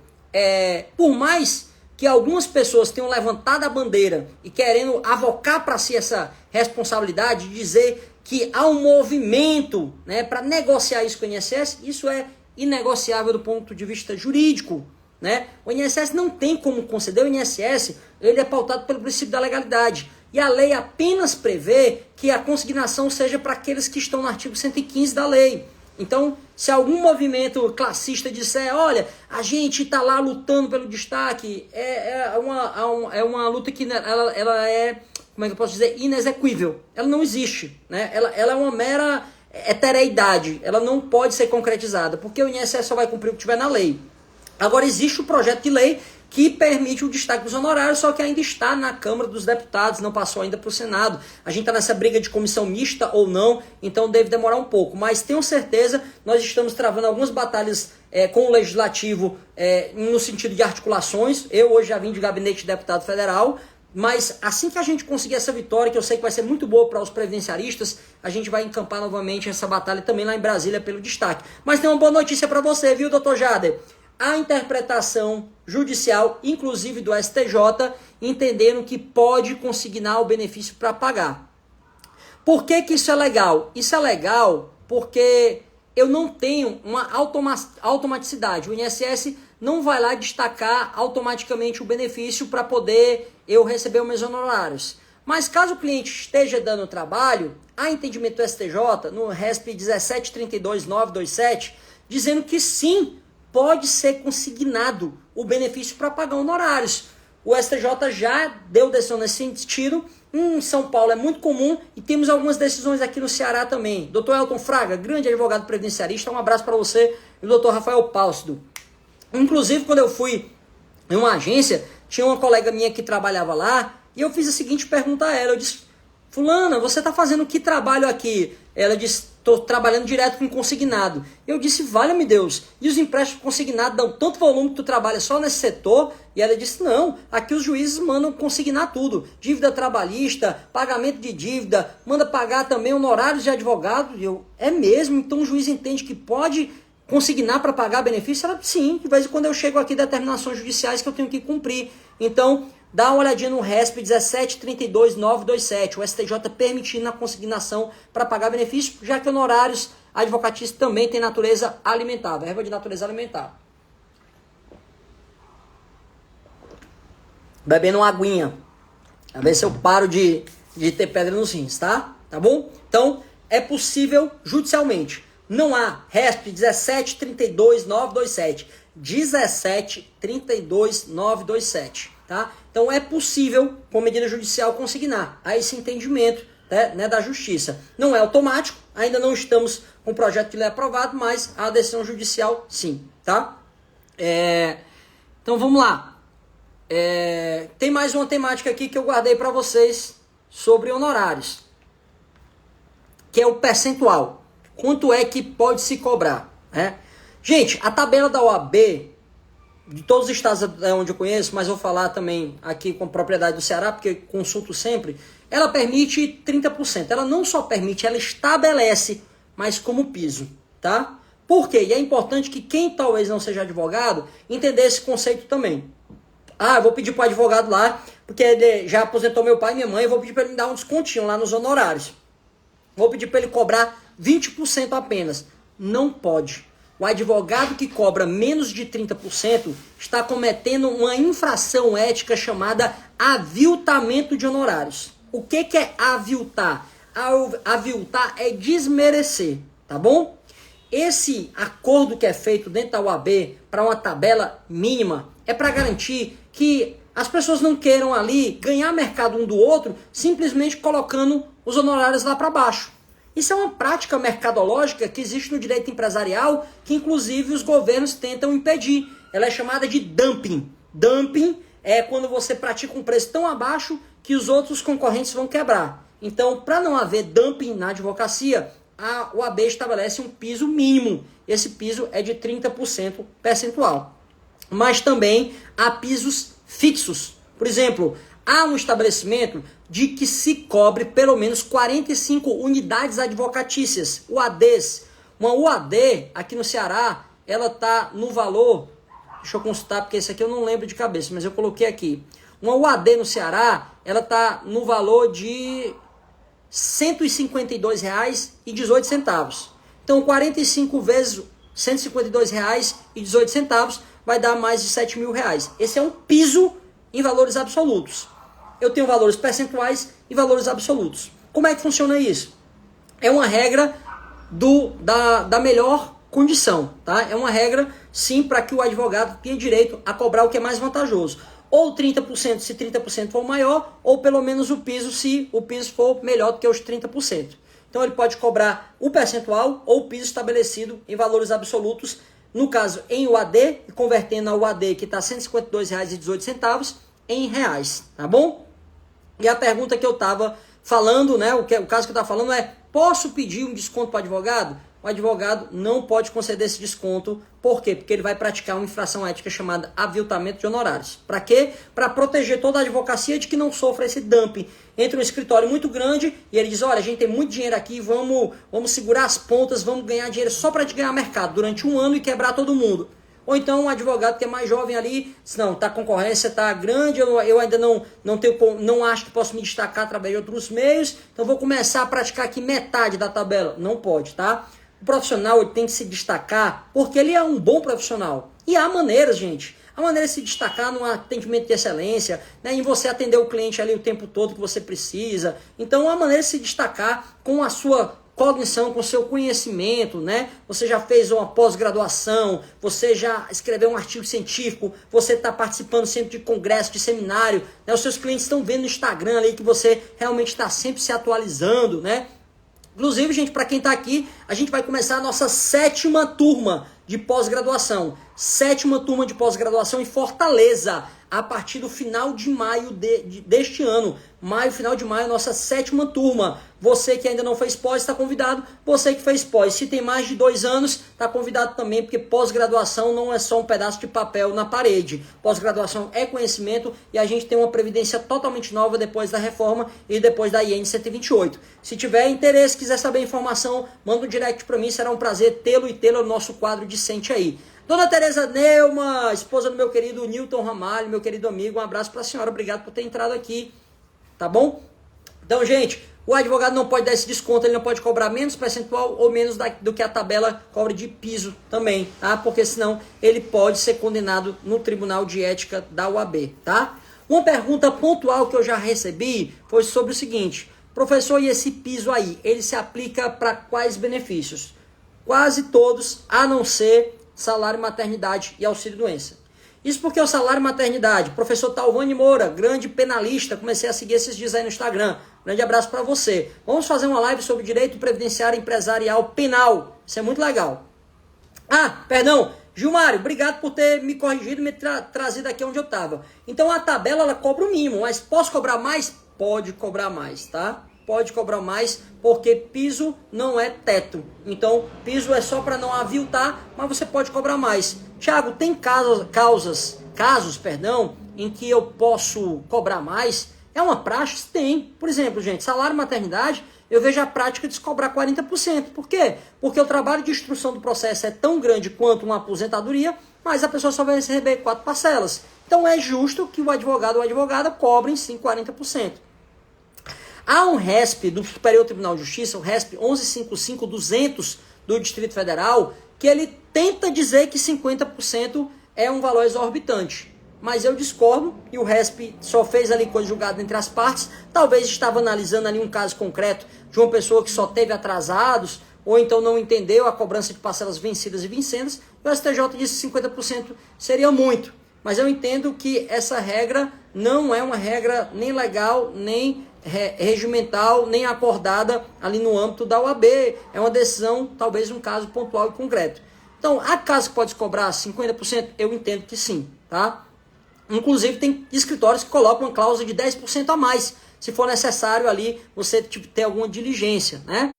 por mais que algumas pessoas tenham levantado a bandeira e querendo avocar para si essa responsabilidade de dizer que há um movimento, né, para negociar isso com o INSS, isso é inegociável do ponto de vista jurídico, né? O INSS não tem como conceder, o INSS ele é pautado pelo princípio da legalidade. E a lei apenas prevê que a consignação seja para aqueles que estão no artigo 115 da lei. Então, se algum movimento classista disser, olha, a gente está lá lutando pelo destaque, é uma luta que ela é, como é que eu posso dizer, inexequível. Ela não existe, né? Ela é uma mera hetereidade, ela não pode ser concretizada, porque o INSS só vai cumprir o que tiver na lei. Agora, existe o projeto de lei que permite o destaque dos honorários, só que ainda está na Câmara dos Deputados, não passou ainda para o Senado. A gente está nessa briga de comissão mista ou não, então deve demorar um pouco. Mas tenho certeza, nós estamos travando algumas batalhas com o Legislativo no sentido de articulações. Eu hoje já vim de gabinete de deputado federal, mas assim que a gente conseguir essa vitória, que eu sei que vai ser muito boa para os previdenciaristas, a gente vai encampar novamente essa batalha também lá em Brasília pelo destaque. Mas tem uma boa notícia para você, viu, doutor Jader? A interpretação judicial, inclusive do STJ, entendendo que pode consignar o benefício para pagar. Por que isso é legal? Isso é legal porque eu não tenho uma automaticidade. O INSS não vai lá destacar automaticamente o benefício para poder eu receber os meus honorários. Mas caso o cliente esteja dando trabalho, há entendimento do STJ, no RESP 1732927, dizendo que sim, pode ser consignado o benefício para pagar honorários. O STJ já deu decisão nesse sentido. Em São Paulo é muito comum e temos algumas decisões aqui no Ceará também. Dr. Elton Fraga, grande advogado previdenciarista, um abraço para você e o Dr. Rafael Pálcido. Inclusive, quando eu fui em uma agência, tinha uma colega minha que trabalhava lá e eu fiz a seguinte pergunta a ela. Eu disse, fulana, você está fazendo que trabalho aqui? Ela disse, estou trabalhando direto com consignado. Eu disse, valha-me Deus, e os empréstimos consignados dão tanto volume que tu trabalha só nesse setor? E ela disse, não, aqui os juízes mandam consignar tudo. Dívida trabalhista, pagamento de dívida, manda pagar também honorários de advogado. E eu, é mesmo? Então o juiz entende que pode consignar para pagar benefício? Ela, sim, de vez em quando eu chego aqui, determinações judiciais que eu tenho que cumprir. Então, dá uma olhadinha no RESP 1732927, o STJ permitindo a consignação para pagar benefício, já que honorários advocatícios também tem natureza alimentar, verba de natureza alimentar. Bebendo uma aguinha, a ver se eu paro de ter pedra nos rins, tá? Tá bom? Então, é possível judicialmente. Não há RESP 1732927, 1732927, tá? Então é possível, com medida judicial, consignar a esse entendimento, né, da justiça. Não é automático, ainda não estamos com o projeto de lei aprovado, mas a decisão judicial sim, tá? Então vamos lá. Tem mais uma temática aqui que eu guardei para vocês sobre honorários, que é o percentual. Quanto é que pode se cobrar, né? Gente, a tabela da OAB, de todos os estados onde eu conheço, mas vou falar também aqui com propriedade do Ceará, porque consulto sempre, ela permite 30%. Ela não só permite, ela estabelece, mas como piso, tá? Por quê? E é importante que quem talvez não seja advogado entender esse conceito também. Ah, eu vou pedir para o advogado lá, porque ele já aposentou meu pai e minha mãe, eu vou pedir para ele me dar um descontinho lá nos honorários. Vou pedir para ele cobrar 20% apenas. Não pode. O advogado que cobra menos de 30% está cometendo uma infração ética chamada aviltamento de honorários. O que é aviltar? Aviltar é desmerecer, tá bom? Esse acordo que é feito dentro da OAB para uma tabela mínima é para garantir que as pessoas não queiram ali ganhar mercado um do outro simplesmente colocando os honorários lá para baixo. Isso é uma prática mercadológica que existe no direito empresarial, que inclusive os governos tentam impedir. Ela é chamada de dumping. Dumping é quando você pratica um preço tão abaixo que os outros concorrentes vão quebrar. Então, para não haver dumping na advocacia, a OAB estabelece um piso mínimo. Esse piso é de 30% percentual. Mas também há pisos fixos. Por exemplo, há um estabelecimento de que se cobre pelo menos 45 unidades advocatícias, UADs. Uma UAD aqui no Ceará, ela está no valor, deixa eu consultar porque esse aqui eu não lembro de cabeça, mas eu coloquei aqui. Uma UAD no Ceará, ela está no valor de R$ 152,18. Então 45 vezes R$ 152,18 vai dar mais de R$ 7.000. Esse é um piso em valores absolutos. Eu tenho valores percentuais e valores absolutos. Como é que funciona isso? É uma regra da melhor condição, tá? É uma regra, sim, para que o advogado tenha direito a cobrar o que é mais vantajoso. Ou 30% se 30% for maior, ou pelo menos o piso se o piso for melhor do que os 30%. Então ele pode cobrar o percentual ou o piso estabelecido em valores absolutos, no caso em UAD, convertendo a UAD que está R$ 152,18 em reais, tá bom? E a pergunta que eu estava falando, né, o caso que eu estava falando é, posso pedir um desconto para o advogado? O advogado não pode conceder esse desconto. Por quê? Porque ele vai praticar uma infração ética chamada aviltamento de honorários. Para quê? Para proteger toda a advocacia de que não sofra esse dumping. Entra um escritório muito grande e ele diz, olha, a gente tem muito dinheiro aqui, vamos segurar as pontas, vamos ganhar dinheiro só para te ganhar mercado durante um ano e quebrar todo mundo. Ou então um advogado que é mais jovem ali, diz, não, a concorrência está grande, eu ainda não acho que posso me destacar através de outros meios, então vou começar a praticar aqui metade da tabela. Não pode, tá? O profissional ele tem que se destacar porque ele é um bom profissional. E há maneiras, gente. A maneira de se destacar num atendimento de excelência, né, em você atender o cliente ali o tempo todo que você precisa. Então, a maneira de se destacar com a sua cognição, com o seu conhecimento, né? Você já fez uma pós-graduação, você já escreveu um artigo científico, você está participando sempre de congresso, de seminário, né? Os seus clientes estão vendo no Instagram ali que você realmente está sempre se atualizando, né? Inclusive, gente, para quem está aqui, a gente vai começar a nossa 7ª turma de pós-graduação. 7ª turma de pós-graduação em Fortaleza, a partir do final de maio deste ano. Final de maio, nossa 7ª turma. Você que ainda não fez pós, está convidado. Você que fez pós, se tem mais de 2 anos, está convidado também, porque pós-graduação não é só um pedaço de papel na parede. Pós-graduação é conhecimento e a gente tem uma previdência totalmente nova depois da reforma e depois da IN 128. Se tiver interesse, quiser saber informação, manda um direct para mim, será um prazer tê-lo e tê-la no nosso quadro discente aí. Dona Tereza Neuma, esposa do meu querido Newton Ramalho, meu querido amigo, um abraço para a senhora, obrigado por ter entrado aqui, tá bom? Então, gente, o advogado não pode dar esse desconto, ele não pode cobrar menos percentual ou menos do que a tabela cobra de piso também, tá? Porque senão ele pode ser condenado no Tribunal de Ética da UAB, tá? Uma pergunta pontual que eu já recebi foi sobre o seguinte: professor, e esse piso aí, ele se aplica para quais benefícios? Quase todos, a não ser salário maternidade e auxílio-doença. Isso porque o salário maternidade, professor Talvani Moura, grande penalista, comecei a seguir esses dias aí no Instagram. Grande abraço para você. Vamos fazer uma live sobre direito previdenciário empresarial penal. Isso é muito legal. Ah, perdão, Gilmário, obrigado por ter me corrigido e me trazido aqui onde eu estava. Então a tabela ela cobra o mínimo, mas posso cobrar mais? Pode cobrar mais, tá? Pode cobrar mais, porque piso não é teto. Então, piso é só para não aviltar, mas você pode cobrar mais. Thiago, tem casos, em que eu posso cobrar mais? É uma praxe? Tem. Por exemplo, gente, salário maternidade, eu vejo a prática de se cobrar 40%. Por quê? Porque o trabalho de instrução do processo é tão grande quanto uma aposentadoria, mas a pessoa só vai receber 4 parcelas. Então, é justo que o advogado ou a advogada cobrem, sim, 40%. Há um RESP do Superior Tribunal de Justiça, o RESP 1155-200 do Distrito Federal, que ele tenta dizer que 50% é um valor exorbitante. Mas eu discordo, e o RESP só fez ali coisa julgada entre as partes, talvez estava analisando ali um caso concreto de uma pessoa que só teve atrasados, ou então não entendeu a cobrança de parcelas vencidas e vincendas, e o STJ disse que 50% seria muito. Mas eu entendo que essa regra não é uma regra nem legal, nem regimental, nem acordada ali no âmbito da OAB. É uma decisão, talvez um caso pontual e concreto. Então, há casos que pode cobrar 50%? Eu entendo que sim, tá? Inclusive, tem escritórios que colocam uma cláusula de 10% a mais, se for necessário ali você ter alguma diligência, né?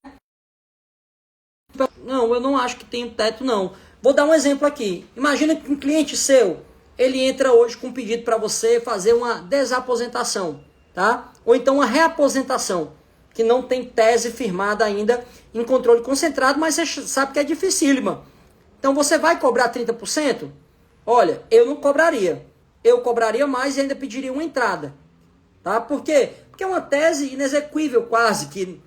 Não, eu não acho que tem teto, não. Vou dar um exemplo aqui. Imagina que um cliente seu, ele entra hoje com um pedido para você fazer uma desaposentação, tá? Ou então uma reaposentação, que não tem tese firmada ainda em controle concentrado, mas você sabe que é dificílima. Então você vai cobrar 30%? Olha, eu não cobraria. Eu cobraria mais e ainda pediria uma entrada. Tá? Por quê? Porque é uma tese inexequível quase, que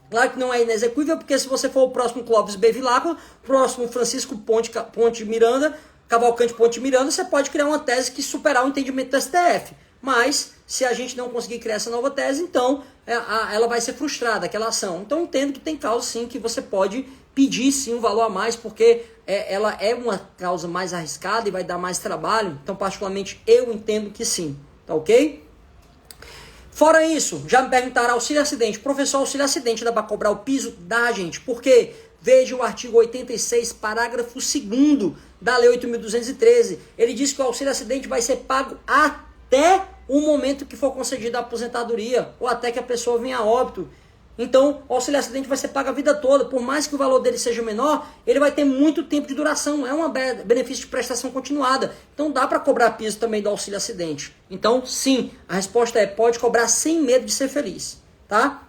claro que não é inexequível, porque se você for o próximo Clóvis Bevilacqua, próximo Francisco Ponte Miranda, Cavalcante Ponte Miranda, você pode criar uma tese que superar o entendimento do STF. Mas, se a gente não conseguir criar essa nova tese, então ela vai ser frustrada, aquela ação. Então, entendo que tem causa, sim, que você pode pedir, sim, um valor a mais, porque ela é uma causa mais arriscada e vai dar mais trabalho. Então, particularmente, eu entendo que sim. Tá ok? Fora isso, já me perguntaram auxílio-acidente. Professor, auxílio-acidente dá para cobrar o piso? Dá, gente. Por quê? Veja o artigo 86, parágrafo 2º da Lei 8.213. Ele diz que o auxílio-acidente vai ser pago até o momento que for concedida a aposentadoria ou até que a pessoa venha a óbito. Então, o auxílio-acidente vai ser pago a vida toda. Por mais que o valor dele seja menor, ele vai ter muito tempo de duração. É um benefício de prestação continuada. Então, dá para cobrar piso também do auxílio-acidente. Então, sim, a resposta é pode cobrar sem medo de ser feliz. Tá?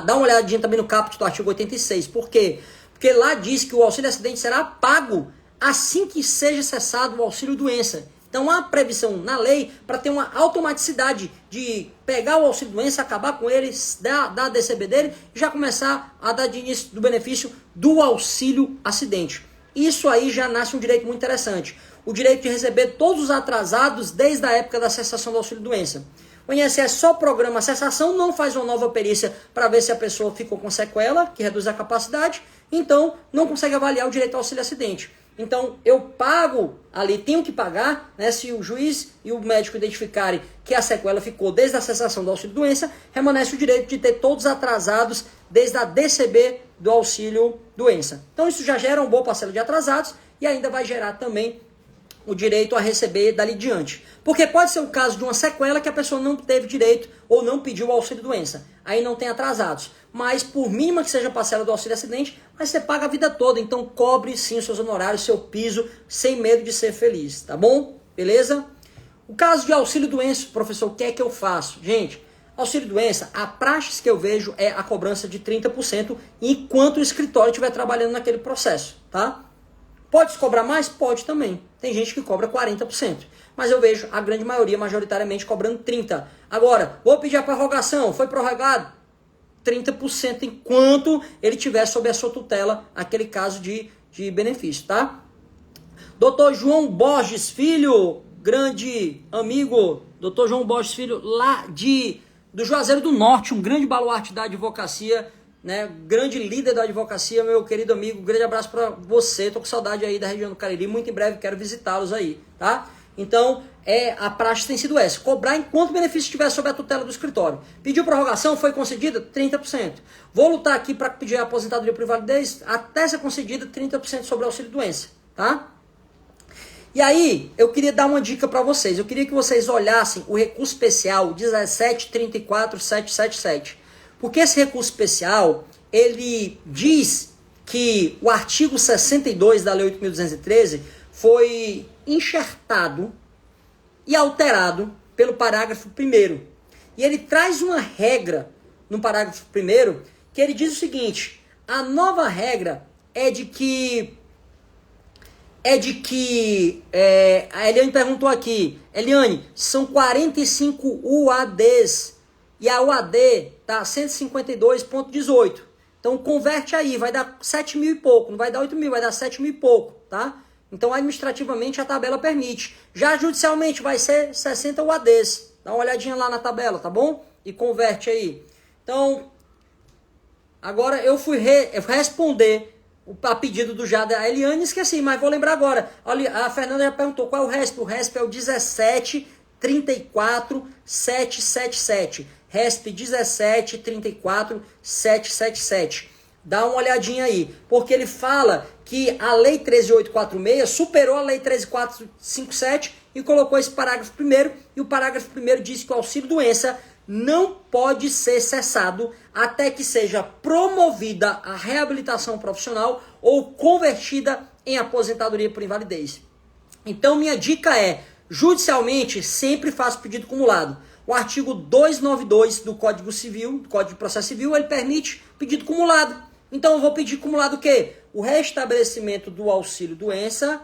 Dá uma olhadinha também no caput do artigo 86. Por quê? Porque lá diz que o auxílio-acidente será pago assim que seja cessado o auxílio-doença. Então há previsão na lei para ter uma automaticidade de pegar o auxílio-doença, acabar com ele, dar a DCB dele e já começar a dar de início do benefício do auxílio-acidente. Isso aí já nasce um direito muito interessante. O direito de receber todos os atrasados desde a época da cessação do auxílio-doença. O INSS só programa a cessação, não faz uma nova perícia para ver se a pessoa ficou com sequela, que reduz a capacidade, então não consegue avaliar o direito ao auxílio-acidente. Então eu pago ali, tenho que pagar, né, se o juiz e o médico identificarem que a sequela ficou desde a cessação do auxílio-doença, remanesce o direito de ter todos atrasados desde a DCB do auxílio-doença. Então isso já gera uma boa parcela de atrasados e ainda vai gerar também o direito a receber dali diante. Porque pode ser o caso de uma sequela que a pessoa não teve direito ou não pediu o auxílio-doença. Aí não tem atrasados. Mas por mínima que seja a parcela do auxílio-acidente, mas você paga a vida toda. Então cobre sim os seus honorários, seu piso, sem medo de ser feliz. Tá bom? Beleza? O caso de auxílio-doença, professor, o que é que eu faço? Gente, auxílio-doença, a praxe que eu vejo é a cobrança de 30% enquanto o escritório estiver trabalhando naquele processo. Tá? Pode se cobrar mais? Pode também. Tem gente que cobra 40%. Mas eu vejo a grande maioria, majoritariamente, cobrando 30%. Agora, vou pedir a prorrogação. Foi prorrogado? 30% enquanto ele tiver sob a sua tutela aquele caso de benefício, tá? Doutor João Borges Filho, grande amigo, doutor João Borges Filho, lá do Juazeiro do Norte, um grande baluarte da advocacia, né, grande líder da advocacia, meu querido amigo, um grande abraço para você, tô com saudade aí da região do Cariri, muito em breve quero visitá-los aí, tá? Então, a praxe tem sido essa, cobrar enquanto o benefício estiver sob a tutela do escritório. Pediu prorrogação, foi concedida? 30%. Vou lutar aqui para pedir a aposentadoria por invalidez, até ser concedida 30% sobre o auxílio-doença, tá? E aí, eu queria dar uma dica para vocês, eu queria que vocês olhassem o recurso especial 1734777. Porque esse recurso especial, ele diz que o artigo 62 da Lei 8.213 foi enxertado e alterado pelo parágrafo 1º. E ele traz uma regra no parágrafo 1º que ele diz o seguinte: a nova regra é de que a Eliane perguntou aqui, Eliane, são 45 UADs e a UAD tá 152,18. Então converte aí, vai dar 7 mil e pouco, não vai dar 8 mil, vai dar 7 mil e pouco, tá? Então administrativamente a tabela permite. Já judicialmente vai ser 60 UADs. Dá uma olhadinha lá na tabela, tá bom? E converte aí. Então, agora eu fui responder a pedido do Jada. A Eliane esqueci, mas vou lembrar agora. A Fernanda já perguntou qual é o RESP. O RESP é o 1734777. RESP 1734777. Dá uma olhadinha aí, porque ele fala que a Lei 13.846 superou a Lei 13.457 e colocou esse parágrafo 1º, e o parágrafo 1º diz que o auxílio-doença não pode ser cessado até que seja promovida a reabilitação profissional ou convertida em aposentadoria por invalidez. Então minha dica é, judicialmente, sempre faça pedido cumulado. O artigo 292 do Código Civil, do Código de Processo Civil, ele permite pedido cumulado. Então eu vou pedir cumulado o quê? O restabelecimento do auxílio-doença,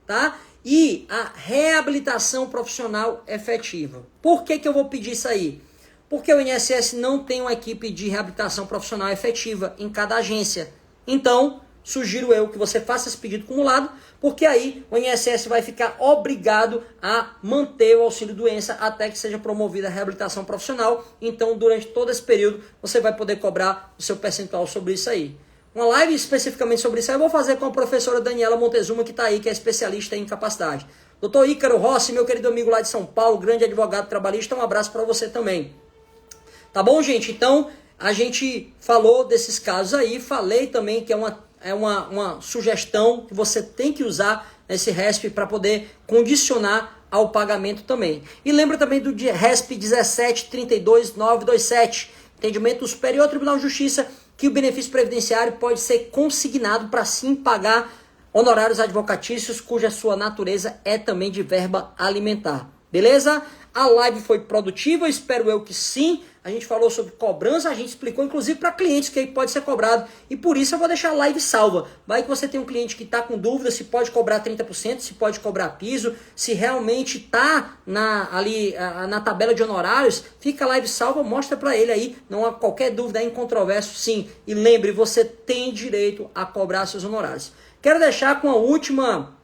tá? E a reabilitação profissional efetiva. Por que eu vou pedir isso aí? Porque o INSS não tem uma equipe de reabilitação profissional efetiva em cada agência. Então, sugiro eu que você faça esse pedido cumulado, porque aí o INSS vai ficar obrigado a manter o auxílio-doença até que seja promovida a reabilitação profissional. Então, durante todo esse período, você vai poder cobrar o seu percentual sobre isso aí. Uma live especificamente sobre isso aí eu vou fazer com a professora Daniela Montezuma, que está aí, que é especialista em incapacidade. Doutor Ícaro Rossi, meu querido amigo lá de São Paulo, grande advogado trabalhista, um abraço para você também. Tá bom, gente? Então, a gente falou desses casos aí, falei também que é uma sugestão que você tem que usar nesse RESP para poder condicionar ao pagamento também. E lembra também do RESP 1732927, entendimento superior ao Tribunal de Justiça, que o benefício previdenciário pode ser consignado para sim pagar honorários advocatícios, cuja sua natureza é também de verba alimentar. Beleza? A live foi produtiva, espero eu que sim. A gente falou sobre cobrança, a gente explicou inclusive para clientes que pode ser cobrado. E por isso eu vou deixar a live salva. Vai que você tem um cliente que está com dúvida se pode cobrar 30%, se pode cobrar piso, se realmente está na tabela de honorários. Fica a live salva, mostra para ele aí. Não há qualquer dúvida, é incontroverso sim. E lembre, você tem direito a cobrar seus honorários. Quero deixar com a última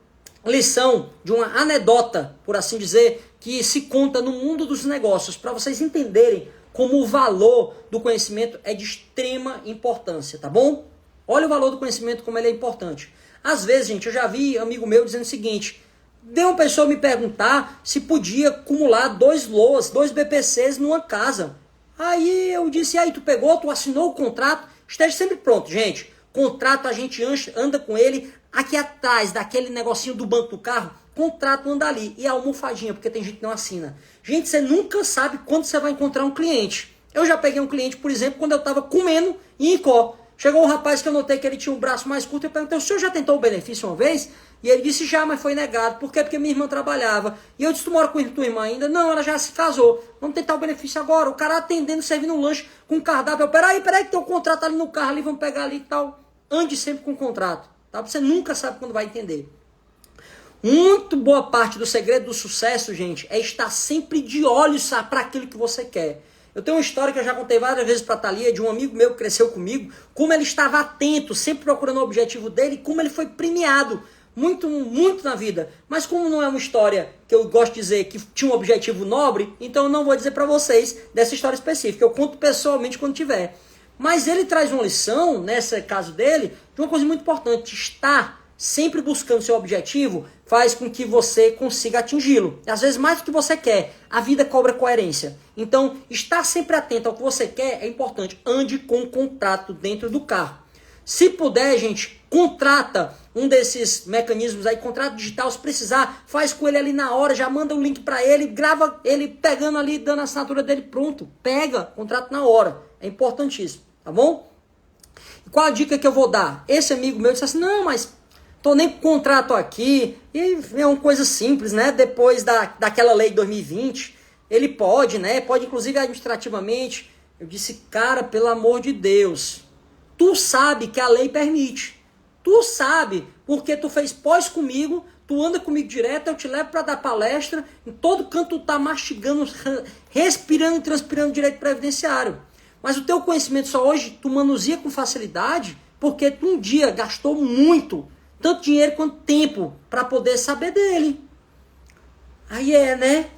lição de uma anedota, por assim dizer, que se conta no mundo dos negócios, para vocês entenderem como o valor do conhecimento é de extrema importância, tá bom? Olha o valor do conhecimento, como ele é importante. Às vezes, gente, eu já vi amigo meu dizendo o seguinte: deu uma pessoa me perguntar se podia acumular 2 LOAs, 2 BPCs numa casa. Aí eu disse: aí tu pegou, tu assinou o contrato? Esteja sempre pronto, gente. Contrato a gente anda com ele aqui atrás daquele negocinho do banco do carro. Contrato anda ali. E a almofadinha, porque tem gente que não assina. Gente, você nunca sabe quando você vai encontrar um cliente. Eu já peguei um cliente, por exemplo, quando eu estava comendo em Icó. Chegou um rapaz que eu notei que ele tinha um braço mais curto. Eu perguntei: o senhor já tentou o benefício uma vez? E ele disse: já, mas foi negado. Por quê? Porque minha irmã trabalhava. E eu disse: tu mora com tua irmã ainda? Não, ela já se casou. Vamos tentar o benefício agora. O cara atendendo, servindo um lanche com cardápio. Eu: peraí, que tem um contrato ali no carro, ali, vamos pegar ali e tal. Ande sempre com contrato, tá? Você nunca sabe quando vai entender. Muito boa parte do segredo do sucesso, gente, é estar sempre de olhos para aquilo que você quer. Eu tenho uma história que eu já contei várias vezes para a Thalia, de um amigo meu que cresceu comigo, como ele estava atento, sempre procurando o objetivo dele, como ele foi premiado muito, muito na vida. Mas como não é uma história que eu gosto de dizer que tinha um objetivo nobre, então eu não vou dizer para vocês dessa história específica. Eu conto pessoalmente quando tiver. Mas ele traz uma lição, nesse caso dele, de uma coisa muito importante: estar sempre buscando seu objetivo faz com que você consiga atingi-lo. Às vezes mais do que você quer. A vida cobra coerência. Então, estar sempre atento ao que você quer é importante. Ande com um contrato dentro do carro. Se puder, gente, contrata um desses mecanismos aí, contrato digital. Se precisar, faz com ele ali na hora, já manda o link para ele, grava ele pegando ali, dando a assinatura dele, pronto. Pega, contrato na hora. É importantíssimo, tá bom? E qual a dica que eu vou dar? Esse amigo meu disse assim: não, mas tô nem com contrato aqui, e é uma coisa simples, né? Depois daquela lei de 2020, ele pode, né? Pode inclusive administrativamente. Eu disse: cara, pelo amor de Deus, tu sabe que a lei permite. Tu sabe, porque tu fez pós comigo, tu anda comigo direto, eu te levo para dar palestra, em todo canto tu tá mastigando, respirando e transpirando direito previdenciário. Mas o teu conhecimento só hoje tu manuseia com facilidade, porque tu um dia gastou muito, tanto dinheiro quanto tempo, para poder saber dele. Aí né?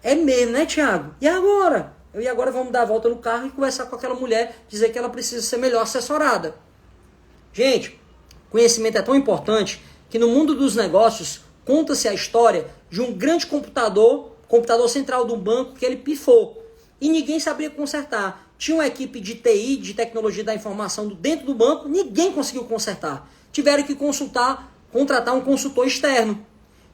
É mesmo, né, Thiago? E agora? E agora vamos dar a volta no carro e conversar com aquela mulher, dizer que ela precisa ser melhor assessorada. Gente, conhecimento é tão importante que no mundo dos negócios conta-se a história de um grande computador central de um banco que ele pifou. E ninguém sabia consertar. Tinha uma equipe de TI, de tecnologia da informação dentro do banco, ninguém conseguiu consertar. Tiveram que contratar um consultor externo.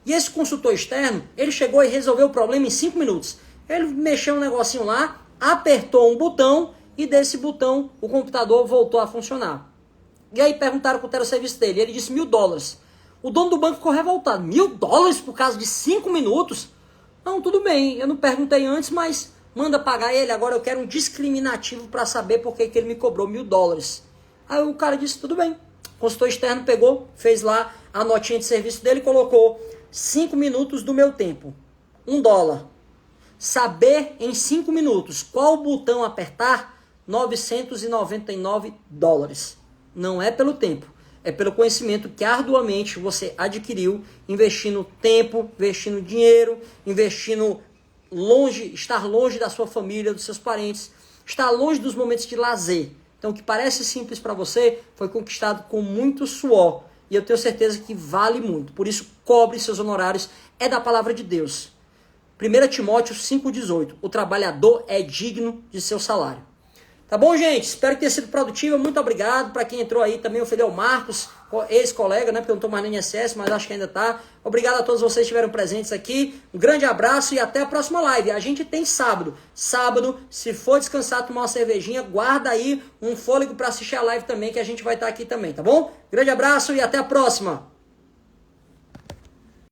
E esse consultor externo, ele chegou e resolveu o problema em 5 minutos. Ele mexeu um negocinho lá, apertou um botão e desse botão o computador voltou a funcionar. E aí perguntaram quanto era o serviço dele. Ele disse $1.000. O dono do banco ficou revoltado. $1.000 por causa de 5 minutos? Não, tudo bem, eu não perguntei antes, mas manda pagar ele. Agora eu quero um discriminativo para saber por que ele me cobrou $1.000. Aí o cara disse: tudo bem. O consultor externo pegou, fez lá a notinha de serviço dele e colocou: 5 minutos do meu tempo, $1. Saber em 5 minutos qual botão apertar, $999. Não é pelo tempo, é pelo conhecimento que arduamente você adquiriu, investindo tempo, investindo dinheiro, investindo estar longe da sua família, dos seus parentes, estar longe dos momentos de lazer. Então, o que parece simples para você foi conquistado com muito suor. E eu tenho certeza que vale muito. Por isso, cobre seus honorários. É da palavra de Deus. 1 Timóteo 5,18. O trabalhador é digno de seu salário. Tá bom, gente? Espero que tenha sido produtivo. Muito obrigado para quem entrou aí também, o Fidel Marcos, ex-colega, né? Porque eu não estou mais no INSS, mas acho que ainda tá. Obrigado a todos vocês que estiveram presentes aqui. Um grande abraço e até a próxima live. A gente tem sábado. Sábado, se for descansar, tomar uma cervejinha, guarda aí um fôlego para assistir a live também, que a gente vai estar aqui também, tá bom? Grande abraço e até a próxima.